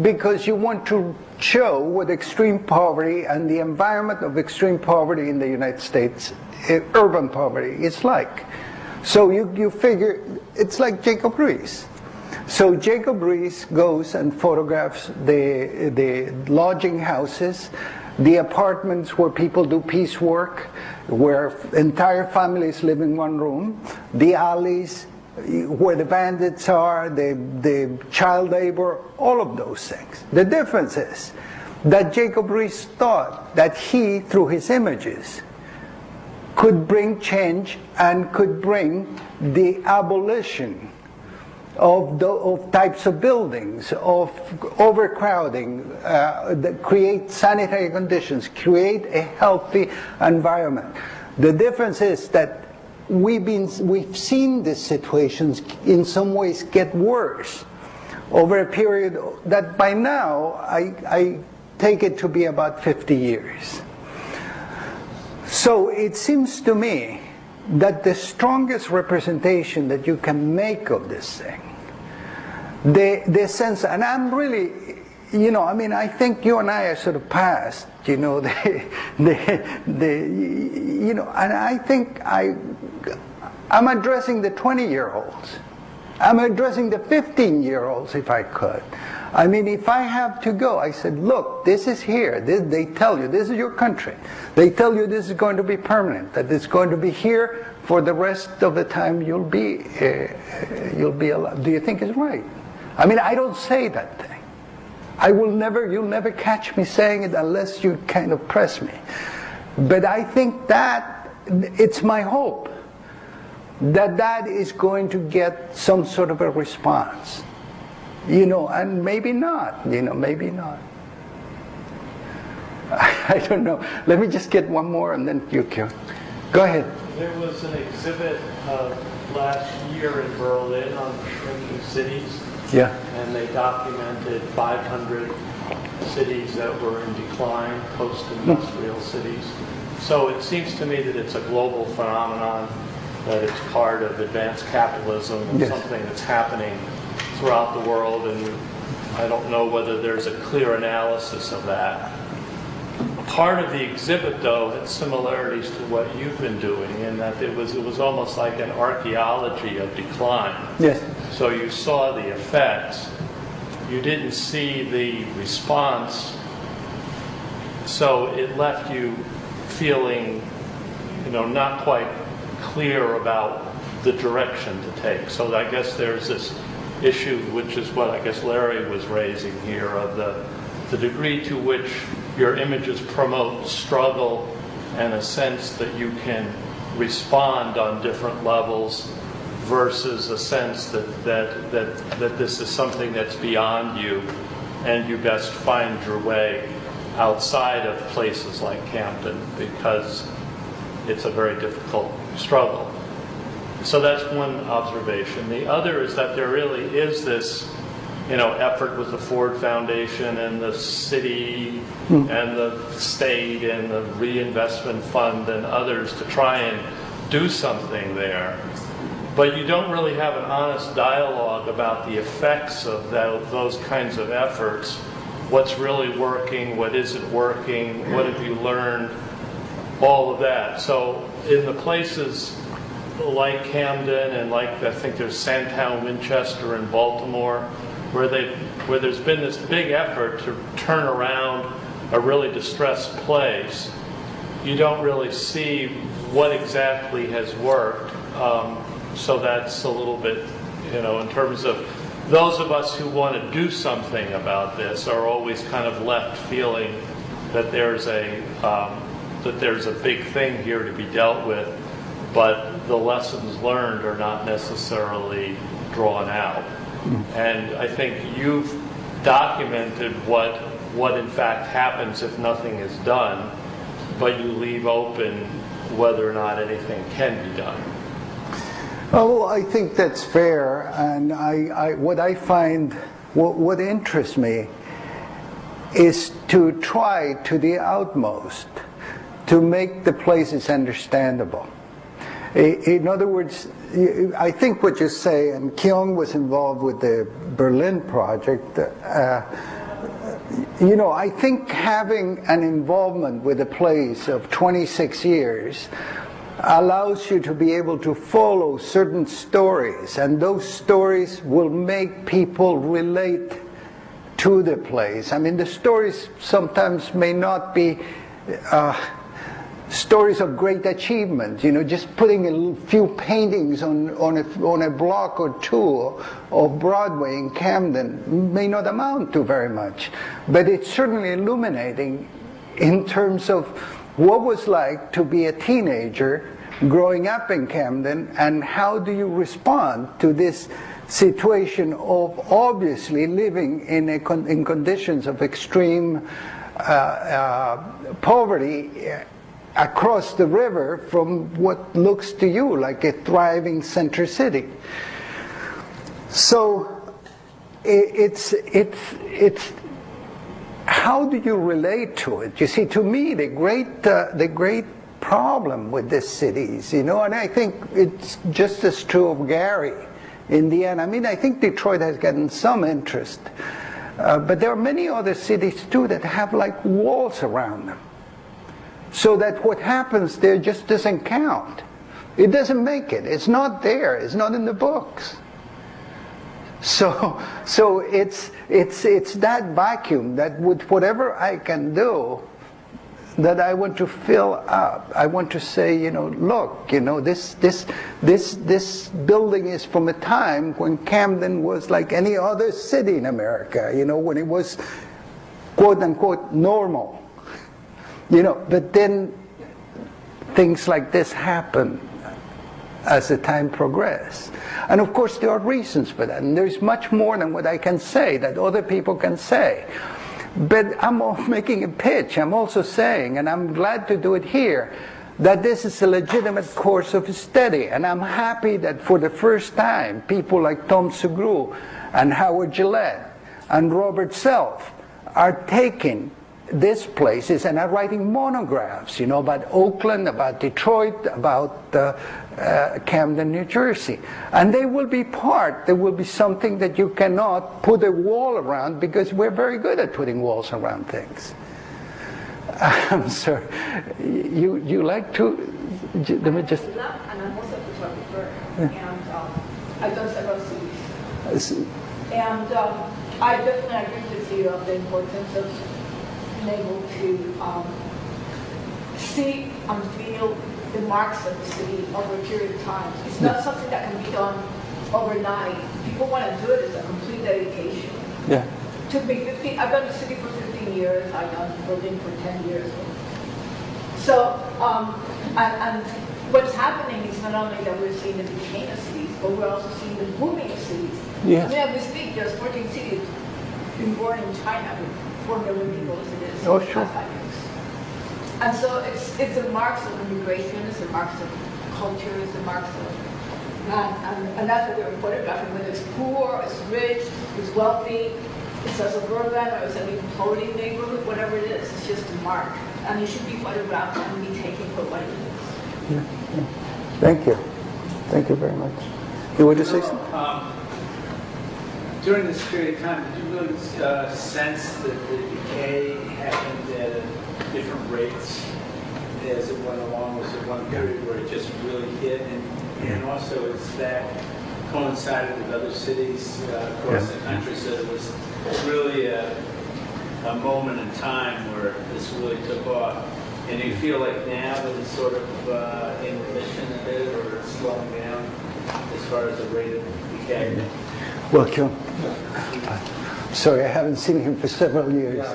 because you want to show what extreme poverty and the environment of extreme poverty in the United States, urban poverty, is like. So you figure it's like Jacob Riis. So Jacob Riis goes and photographs the lodging houses the apartments where people do piecework, where entire families live in one room, the alleys where the bandits are, the child labor, all of those things. The difference is that Jacob Riis thought that he, through his images, could bring change and could bring the abolition of types of buildings, of overcrowding, create sanitary conditions, create a healthy environment. The difference is that we've seen these situations in some ways get worse over a period that by now I take it to be about 50 years. So it seems to me that the strongest representation that you can make of this thing, the sense, and I'm really, you know, I mean, I think you and I are sort of past, you know, you know, and I think I'm addressing the 20-year-olds. I'm addressing the 15-year-olds if I could. I mean, if I have to go, I said, look, this is here. They tell you, this is your country. They tell you this is going to be permanent, that it's going to be here for the rest of the time you'll be alive. Do you think it's right? I mean, I don't say that thing. You'll never catch me saying it unless you kind of press me. But I think that it's my hope that that is going to get some sort of a response. You know, and maybe not, you know, maybe not. I don't know. Let me just get one more and then you can. Go ahead. There was an exhibit last year in Berlin on shrinking cities. Yeah. And they documented 500 cities that were in decline, post-industrial cities. So it seems to me that it's a global phenomenon, that it's part of advanced capitalism and yes. something that's happening throughout the world, and I don't know whether there's a clear analysis of that. Part of the exhibit, though, had similarities to what you've been doing, in that it was almost like an archaeology of decline. Yes. So you saw the effects, you didn't see the response, so it left you feeling, you know, not quite clear about the direction to take. So I guess there's this issue, which is what I guess Larry was raising here, of the degree to which your images promote struggle and a sense that you can respond on different levels versus a sense that this is something that's beyond you and you best find your way outside of places like Camden because it's a very difficult struggle. So that's one observation. The other is that there really is this, you know, effort with the Ford Foundation and the city and the state and the reinvestment fund and others to try and do something there. But you don't really have an honest dialogue about the effects of those kinds of efforts. What's really working, what isn't working, what have you learned, all of that. So in the places like Camden and like I think there's Sandtown, Winchester in Baltimore, where there's been this big effort to turn around a really distressed place, you don't really see what exactly has worked. So that's a little bit, you know, in terms of those of us who want to do something about this are always kind of left feeling that there's a big thing here to be dealt with, but the lessons learned are not necessarily drawn out. And I think you've documented what in fact happens if nothing is done, but you leave open whether or not anything can be done. Oh, I think that's fair, and what I find, what interests me is to try to the utmost to make the places understandable. In other words, I think what you say, and Kyung was involved with the Berlin project, you know, I think having an involvement with a place of 26 years allows you to be able to follow certain stories, and those stories will make people relate to the place. I mean, the stories sometimes may not be stories of great achievement, you know, just putting a few paintings on a block or two of Broadway in Camden may not amount to very much, but it's certainly illuminating in terms of what was like to be a teenager growing up in Camden, and how do you respond to this situation of obviously living in conditions of extreme poverty across the river from what looks to you like a thriving center city. So it's how do you relate to it? You see, to me, the great problem with these cities, you know, and I think it's just as true of Gary in the end. I mean, I think Detroit has gotten some interest, but there are many other cities too that have like walls around them, so that what happens there just doesn't count. It doesn't make it. It's not there. It's not in the books. So it's that vacuum that with whatever I can do, that I want to fill up. I want to say, you know, look, you know, this building is from a time when Camden was like any other city in America, you know, when it was quote unquote normal. You know, but then things like this happen as the time progresses. And of course there are reasons for that, and there's much more than what I can say that other people can say. But I'm making a pitch. I'm also saying, and I'm glad to do it here, that this is a legitimate course of study, and I'm happy that for the first time people like Tom Sugrue and Howard Gillette and Robert Self are taking these places and are writing monographs, you know, about Oakland, about Detroit, about Camden, New Jersey. And they will be there will be something that you cannot put a wall around, because we're very good at putting walls around things. I'm sorry. You like to, let me just. And I'm also a photographer, and I've done several cities. And I definitely agree with you of the importance of being able to see and feel the marks of the city over a period of time. It's not something that can be done overnight. People want to do it as a complete dedication. Yeah. Took me 15. I've done the city for 15 years. I've done Berlin for 10 years. So, and what's happening is not only that we're seeing the decay of cities, but we're also seeing the booming of cities. Yeah. I mean, as we speak, there's 14 cities being born in China with 4 million people as it is. Oh, sure. And so it's the marks of immigration, it's the marks of culture, it's the marks of, and that's what we're photographing, whether it's poor, it's rich, it's wealthy, it's a suburban, or it's an imploding neighborhood, whatever it is, it's just a mark. And it should be photographed and be taken for what it is. Yeah. Thank you. Thank you very much. You want to say something? During this period of time, did you really sense that the decay happened at different rates as it went along? Was there one period where it just really hit? And also, is that coincided with other cities across the country, so it was really a moment in time where this really took off? And do you feel like now that it's sort of in remission a bit, or slowing down as far as the rate of decay? Welcome. Sorry, I haven't seen him for several years.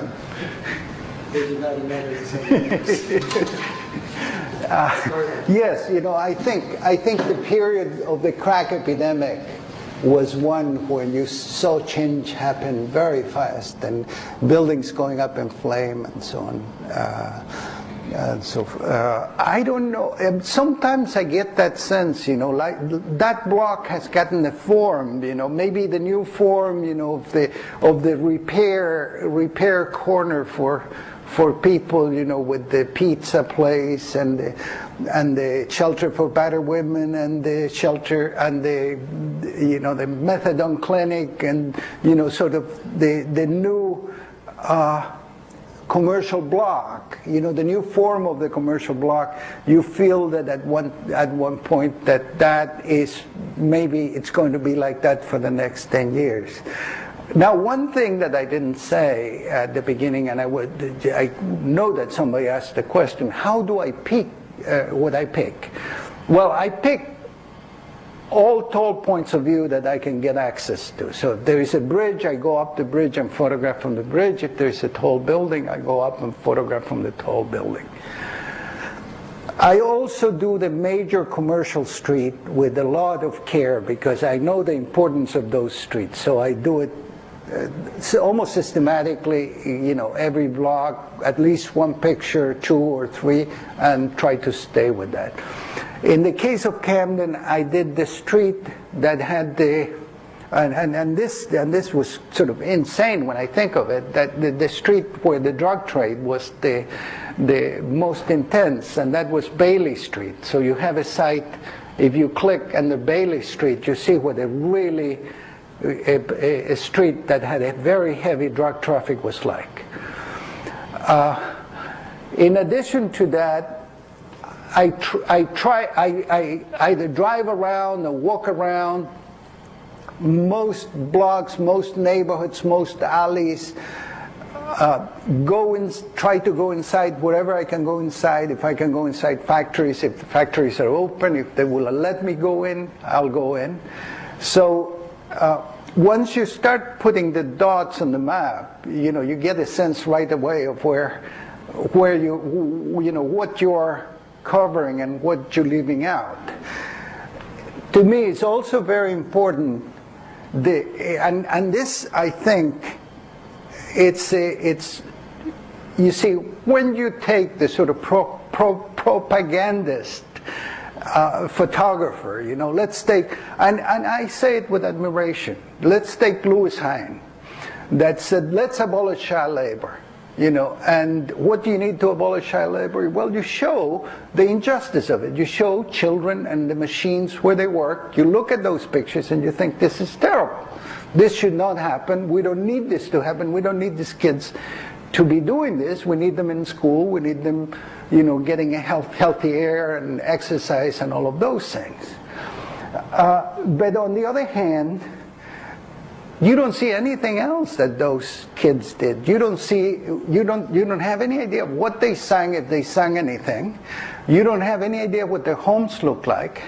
Yes, you know, I think the period of the crack epidemic was one when you saw change happen very fast, and buildings going up in flame and so on. And so I don't know. Sometimes I get that sense, you know, like that block has gotten a form, you know, maybe the new form, you know, of the repair corner for people, you know, with the pizza place and the shelter for battered women and the shelter and the, you know, the methadone clinic and, you know, sort of the new commercial block, you know, the new form of the commercial block. You feel that at one point that is, maybe it's going to be like that for the next 10 years. Now, one thing that I didn't say at the beginning, and I know that somebody asked the question, how do I pick what I pick? Well, I pick all tall points of view that I can get access to. So if there is a bridge, I go up the bridge and photograph from the bridge. If there's a tall building, I go up and photograph from the tall building. I also do the major commercial street with a lot of care because I know the importance of those streets. So I do it almost systematically, you know, every block, at least one picture, 2 or 3, and try to stay with that. In the case of Camden, I did the street that had the, and this was sort of insane when I think of it, that the street where the drug trade was the most intense, and that was Bailey Street. So you have a site, if you click on the Bailey Street, you see what a street that had a very heavy drug traffic was like. In addition to that, I either drive around or walk around most blocks, most neighborhoods, most alleys, try to go inside wherever I can go inside. If I can go inside factories, if the factories are open, if they will let me go in, I'll go in. So once you start putting the dots on the map, you know, you get a sense right away of where you know, what you're covering and what you're leaving out. To me, it's also very important, and this, I think, it's you see, when you take the sort of propagandist photographer, you know, let's take, and I say it with admiration, let's take Louis Hine, that said, let's abolish child labor, you know, and what do you need to abolish child labor? Well, you show the injustice of it. You show children and the machines where they work. You look at those pictures and you think, this is terrible. This should not happen. We don't need this to happen. We don't need these kids to be doing this. We need them in school. We need them, you know, getting a healthy air and exercise and all of those things. But on the other hand, you don't see anything else that those kids did. You don't have any idea of what they sang, if they sang anything. You don't have any idea what their homes look like.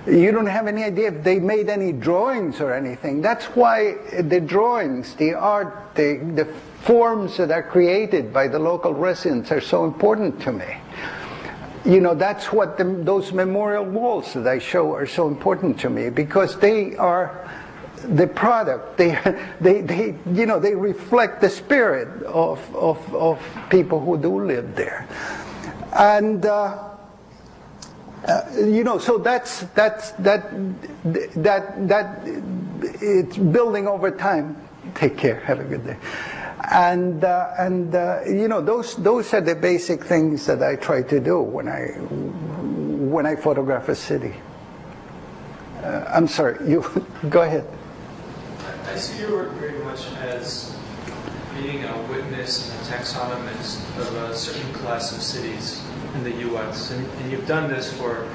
You don't have any idea if they made any drawings or anything. That's why the drawings, the art, the forms that are created by the local residents are so important to me. You know, that's what those memorial walls that I show are so important to me, because they are the product. They you know, they reflect the spirit of people who do live there. And you know, so that it's building over time. Take care. Have a good day. And you know, those are the basic things that I try to do when I photograph a city. I'm sorry. You go ahead. I see your work very much as being a witness and a taxonomist of a certain class of cities in the U.S. And you've done this for,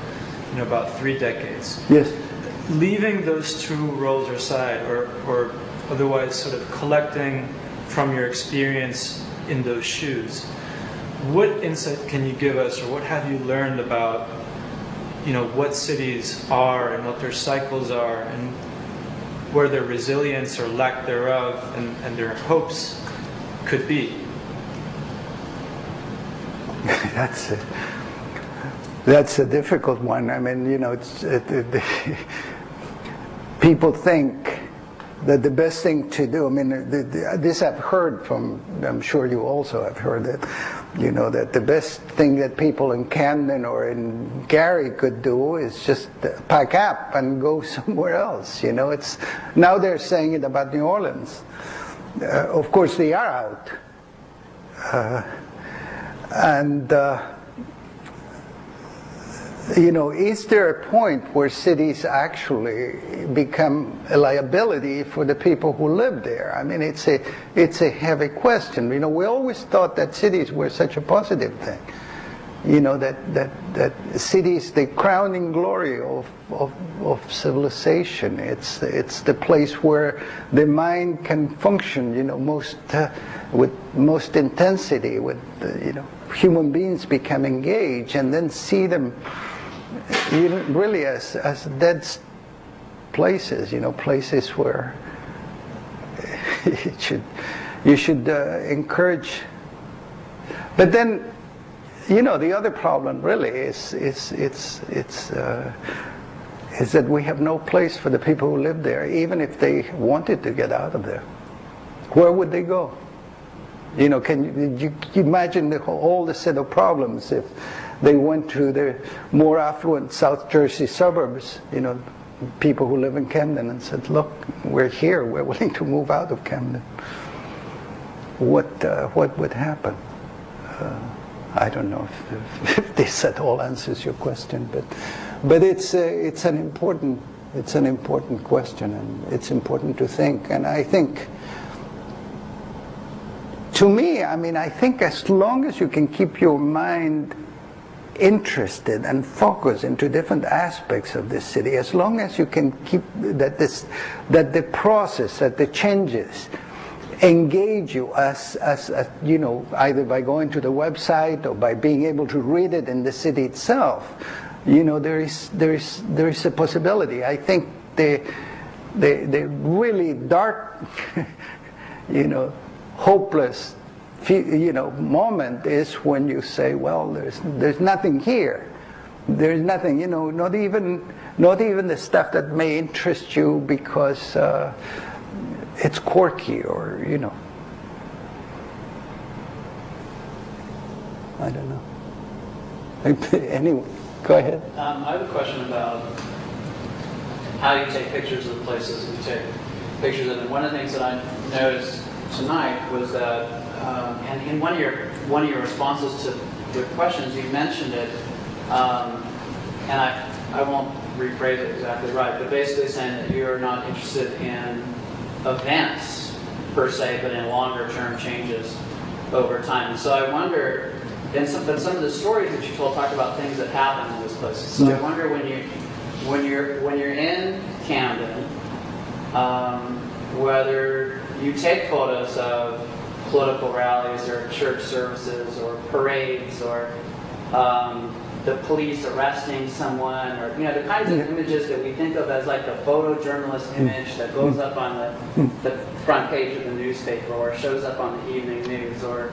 you know, about 3 decades. Yes. Leaving those 2 roles aside, or otherwise sort of collecting from your experience in those shoes, what insight can you give us, or what have you learned about, you know, what cities are and what their cycles are, and where their resilience or lack thereof and their hopes could be? That's a difficult one. I mean, you know, people think that the best thing to do, I mean, this I've heard from, I'm sure you also have heard it, you know, that the best thing that people in Camden or in Gary could do is just pack up and go somewhere else. You know, it's, now they're saying it about New Orleans. Of course, they are out. You know, is there a point where cities actually become a liability for the people who live there? I mean, it's a heavy question. You know, we always thought that cities were such a positive thing. that city is the crowning glory of civilization. It's the place where the mind can function, with most intensity, with human beings become engaged, and then see them really as dead places, places where you should encourage. But then, the other problem really is that we have no place for the people who live there, even if they wanted to get out of there. Where would they go? Can you imagine all the set of problems if they went to the more affluent South Jersey suburbs, people who live in Camden, and said, look, we're here, we're willing to move out of Camden. What would happen? I don't know if this at all answers your question, but it's an important question, and it's important to think. And I think, to me, I think as long as you can keep your mind interested and focused into different aspects of this city, as long as you can keep that the process, that the changes engage you as either by going to the website or by being able to read it in the city itself, there is a possibility. I think the really dark, hopeless, moment is when you say, well, there's nothing here. There's nothing, not even the stuff that may interest you because it's quirky, or I don't know. Anyway, go ahead. I have a question about how you take pictures of places you take pictures of. And one of the things that I noticed tonight was that, and in one of your responses to the questions, you mentioned it, and I won't rephrase it exactly right, but basically saying that you're not interested in events per se, but in longer term changes over time. And so I wonder, but some of the stories that you told talk about things that happen in those places. So yeah. I wonder when you're in Camden, whether you take photos of political rallies or church services or parades or the police arresting someone, or the kinds of images that we think of as like the photojournalist image that goes up on the front page of the newspaper or shows up on the evening news, or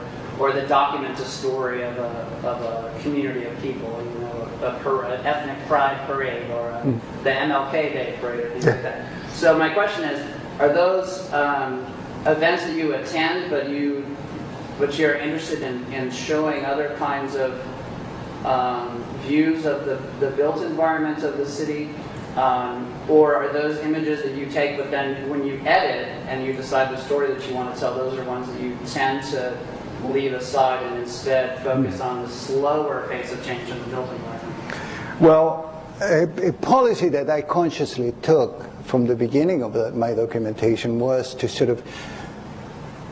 that documents a story of a community of people, an ethnic pride parade, or the MLK Day parade, or things like that. So my question is, are those events that you attend, but you're interested in showing other kinds of views of the built environment of the city, or are those images that you take, but then when you edit and you decide the story that you want to tell, those are ones that you tend to leave aside and instead focus on the slower pace of change in the built environment? Well, a policy that I consciously took from the beginning of my documentation was to sort of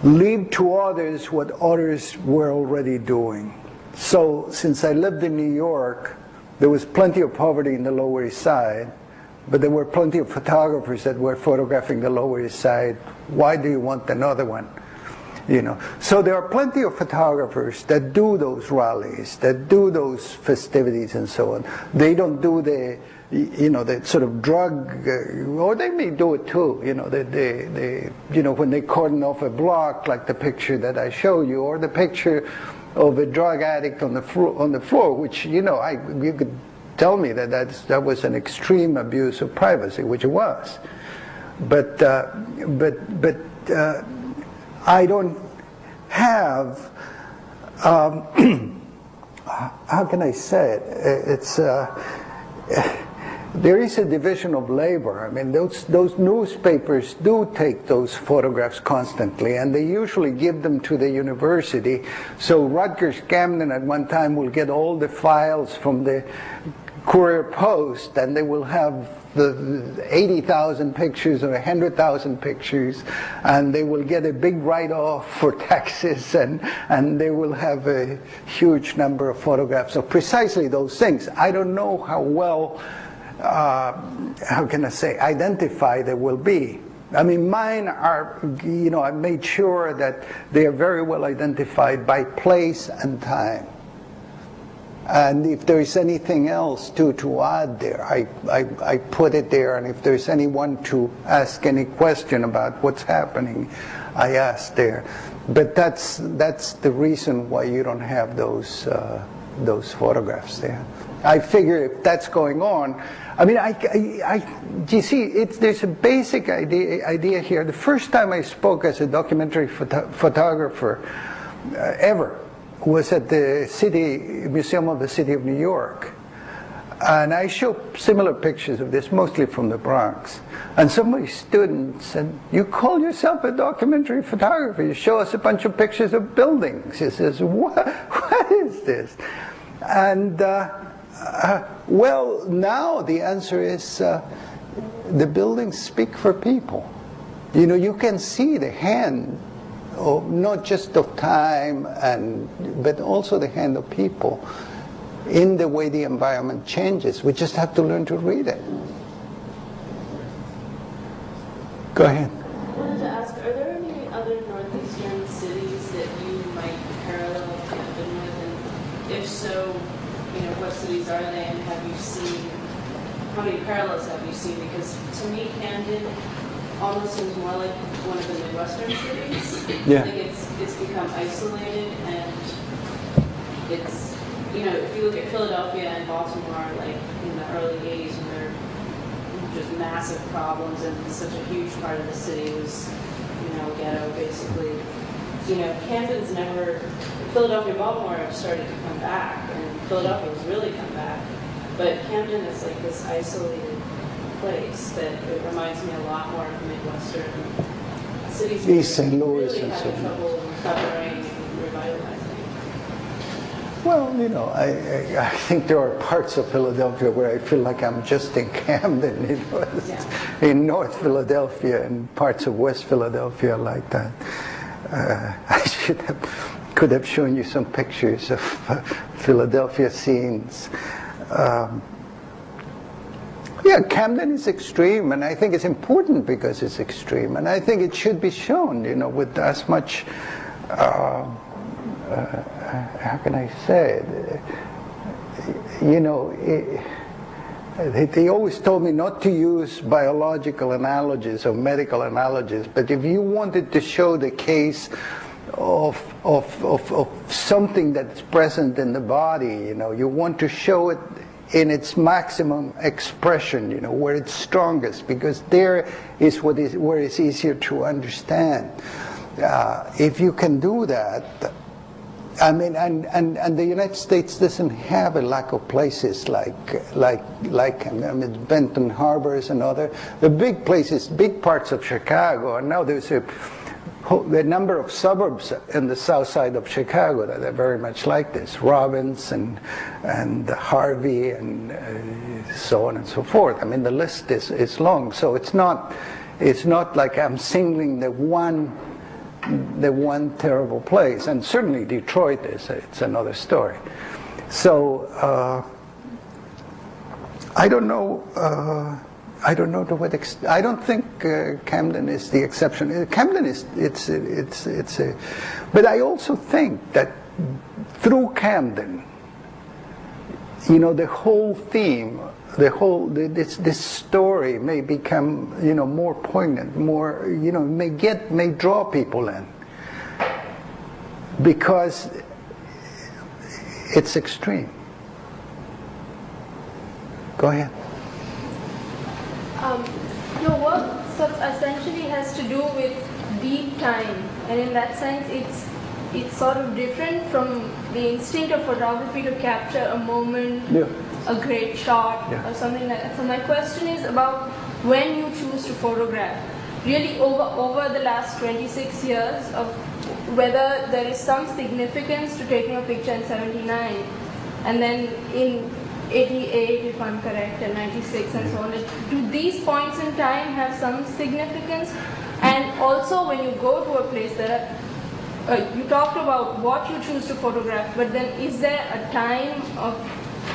leave to others what others were already doing. So since I lived in New York, there was plenty of poverty in the Lower East Side, but there were plenty of photographers that were photographing the Lower East Side. Why do you want another one? So there are plenty of photographers that do those rallies, that do those festivities and so on. They don't do the sort of drug, or they may do it too, when they cordon off a block, like the picture that I show you, or the picture of a drug addict on the floor, which, you could tell me that was an extreme abuse of privacy, which it was. But I don't have, how can I say it? There is a division of labor. I mean, those newspapers do take those photographs constantly, and they usually give them to the university. So Rutgers Camden at one time will get all the files from the Courier Post, and they will have the 80,000 pictures or 100,000 pictures, and they will get a big write-off for taxes, and they will have a huge number of photographs of precisely those things. I don't know how well, how can I say, identified they will be. I mean, mine are, you know, I made sure that they are very well identified by place and time. And if there is anything else to add there, I put it there. And if there's anyone to ask any question about what's happening, I ask there. But that's the reason why you don't have those photographs there. I figure if that's going on, I mean, you see, there's a basic idea here. The first time I spoke as a documentary photographer ever was at the Museum of the City of New York. And I show similar pictures of this, mostly from the Bronx. And some of my students said, "You call yourself a documentary photographer? You show us a bunch of pictures of buildings." He says, what is this? And well, now the answer is the buildings speak for people. You know, you can see the hand, not just of time, but also the hand of people in the way the environment changes. We just have to learn to read it. Go ahead. I wanted to ask, are there any other northeastern cities that you might parallel Camden with? And if so, you know, what cities are they, and have you seen, how many parallels have you seen? Because to me, Camden almost seems more like one of the Midwestern cities. Yeah. I think it's become isolated, and it's, you know, if you look at Philadelphia and Baltimore, like in the early 80s, when there were just massive problems, and such a huge part of the city was, you know, ghetto, basically. You know, Camden's never, Philadelphia and Baltimore have started to come back, and Philadelphia has really come back, but Camden is like this isolated place that it reminds me a lot more of Midwestern cities. East St. Louis really and so having trouble recovering and revitalizing. Well, you know, I think there are parts of Philadelphia where I feel like I'm just in Camden, you know, in North Philadelphia and parts of West Philadelphia like that. I could have shown you some pictures of Philadelphia scenes. Yeah, Camden is extreme, and I think it's important because it's extreme, and I think it should be shown, you know, with as much, how can I say it? You know, they always told me not to use biological analogies or medical analogies, but if you wanted to show the case of something that's present in the body, you know, you want to show it in its maximum expression, you know, where it's strongest, because there is where it's easier to understand. If you can do that, I mean, and the United States doesn't have a lack of places like I mean, Benton Harbors and other, the big places, big parts of Chicago, and now there's a number of suburbs in the south side of Chicago that are very much like this, Robbins and Harvey and so on and so forth. I mean, the list is long, so it's not like I'm singling the one terrible place, and certainly Detroit is. It's another story. So I don't know. I don't know to what extent. I don't think Camden is the exception. Camden is it's a. But I also think that through Camden, you know, the whole theme, this story may become, you know, more poignant, more, you know, may draw people in, because it's extreme. Go ahead. Your work essentially has to do with deep time, and in that sense it's sort of different from the instinct of photography to capture a moment, a great shot, or something like that. So my question is about when you choose to photograph, really over the last 26 years, of whether there is some significance to taking a picture in 79, and then in 88, if I'm correct, and 96, and so on. Do these points in time have some significance? And also, when you go to a place, there are, you talked about what you choose to photograph, but then is there a time of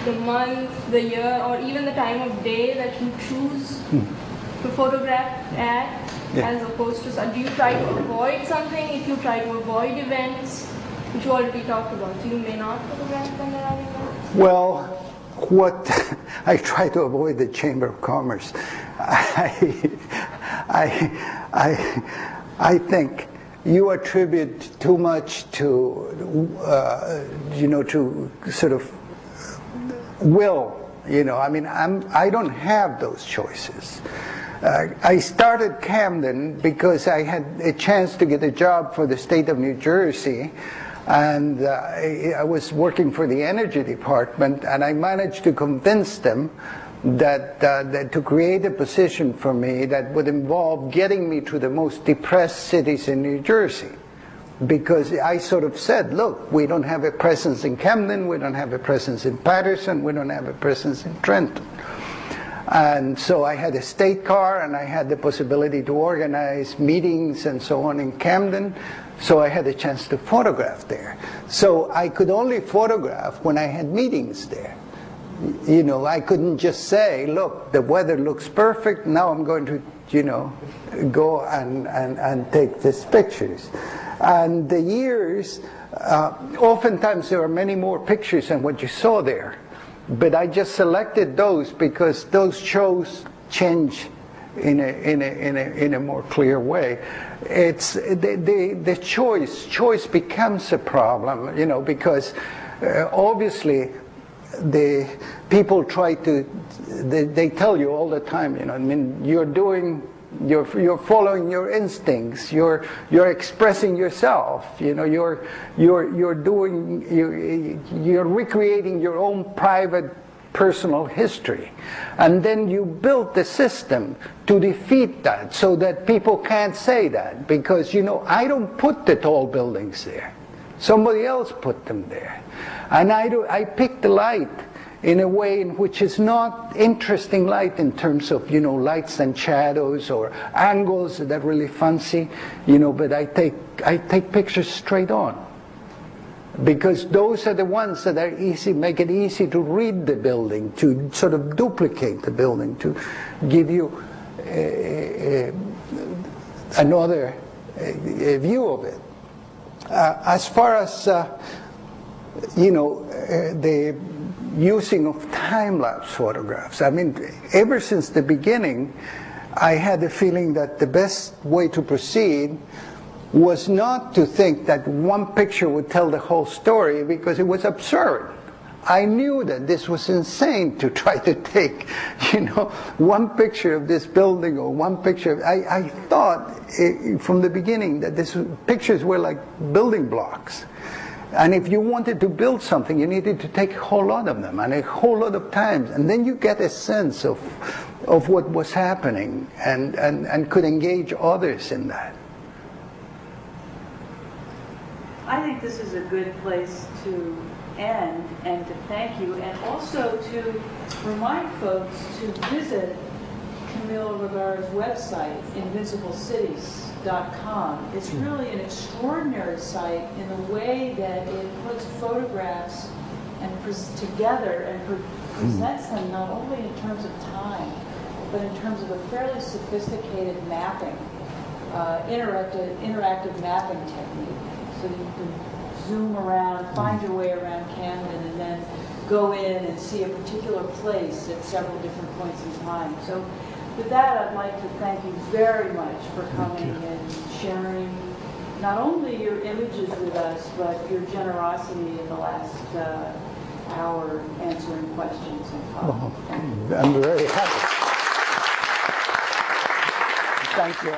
the month, the year, or even the time of day that you choose to photograph at, as opposed to, do you try to avoid something? If you try to avoid events, which you already talked about, so you may not photograph when there are events? Well, what I try to avoid the Chamber of Commerce. I think you attribute too much to, to sort of will. I mean, I don't have those choices. I started Camden because I had a chance to get a job for the state of New Jersey, and I was working for the energy department, and I managed to convince them that to create a position for me that would involve getting me to the most depressed cities in New Jersey. Because I sort of said, look, we don't have a presence in Camden, we don't have a presence in Patterson, we don't have a presence in Trenton. And so I had a state car, and I had the possibility to organize meetings and so on in Camden, so I had a chance to photograph there. So I could only photograph when I had meetings there. I couldn't just say, look, the weather looks perfect, now I'm going to, go and take these pictures. And the years, oftentimes there are many more pictures than what you saw there. But I just selected those because those shows change in a more clear way. It's the choice becomes a problem, because obviously the people try to, they tell you all the time, I mean, you're following your instincts, you're expressing yourself, you're recreating your own private personal history, and then you build the system to defeat that so that people can't say that, because I don't put the tall buildings there, somebody else put them there, and I pick the light in a way in which is not interesting light in terms of, lights and shadows or angles that are really fancy, but I take pictures straight on. Because those are the ones that are easy, make it easy to read the building, to sort of duplicate the building, to give you another view of it. As far as, the using of time-lapse photographs. I mean, ever since the beginning, I had the feeling that the best way to proceed was not to think that one picture would tell the whole story, because it was absurd. I knew that this was insane to try to take, one picture of this building or one picture. I thought from the beginning that pictures were like building blocks. And if you wanted to build something, you needed to take a whole lot of them, and a whole lot of times, and then you get a sense of what was happening, and could engage others in that. I think this is a good place to end, and to thank you, and also to remind folks to visit Camille Rivera's website, InvincibleCities.com. It's really an extraordinary site in the way that it puts photographs and together and presents them not only in terms of time, but in terms of a fairly sophisticated mapping, interactive mapping technique. So that you can zoom around, find your way around Camden, and then go in and see a particular place at several different points in time. So with that, I'd like to thank you very much for coming and sharing not only your images with us, but your generosity in the last hour answering questions and talk. I'm very happy. Thank you.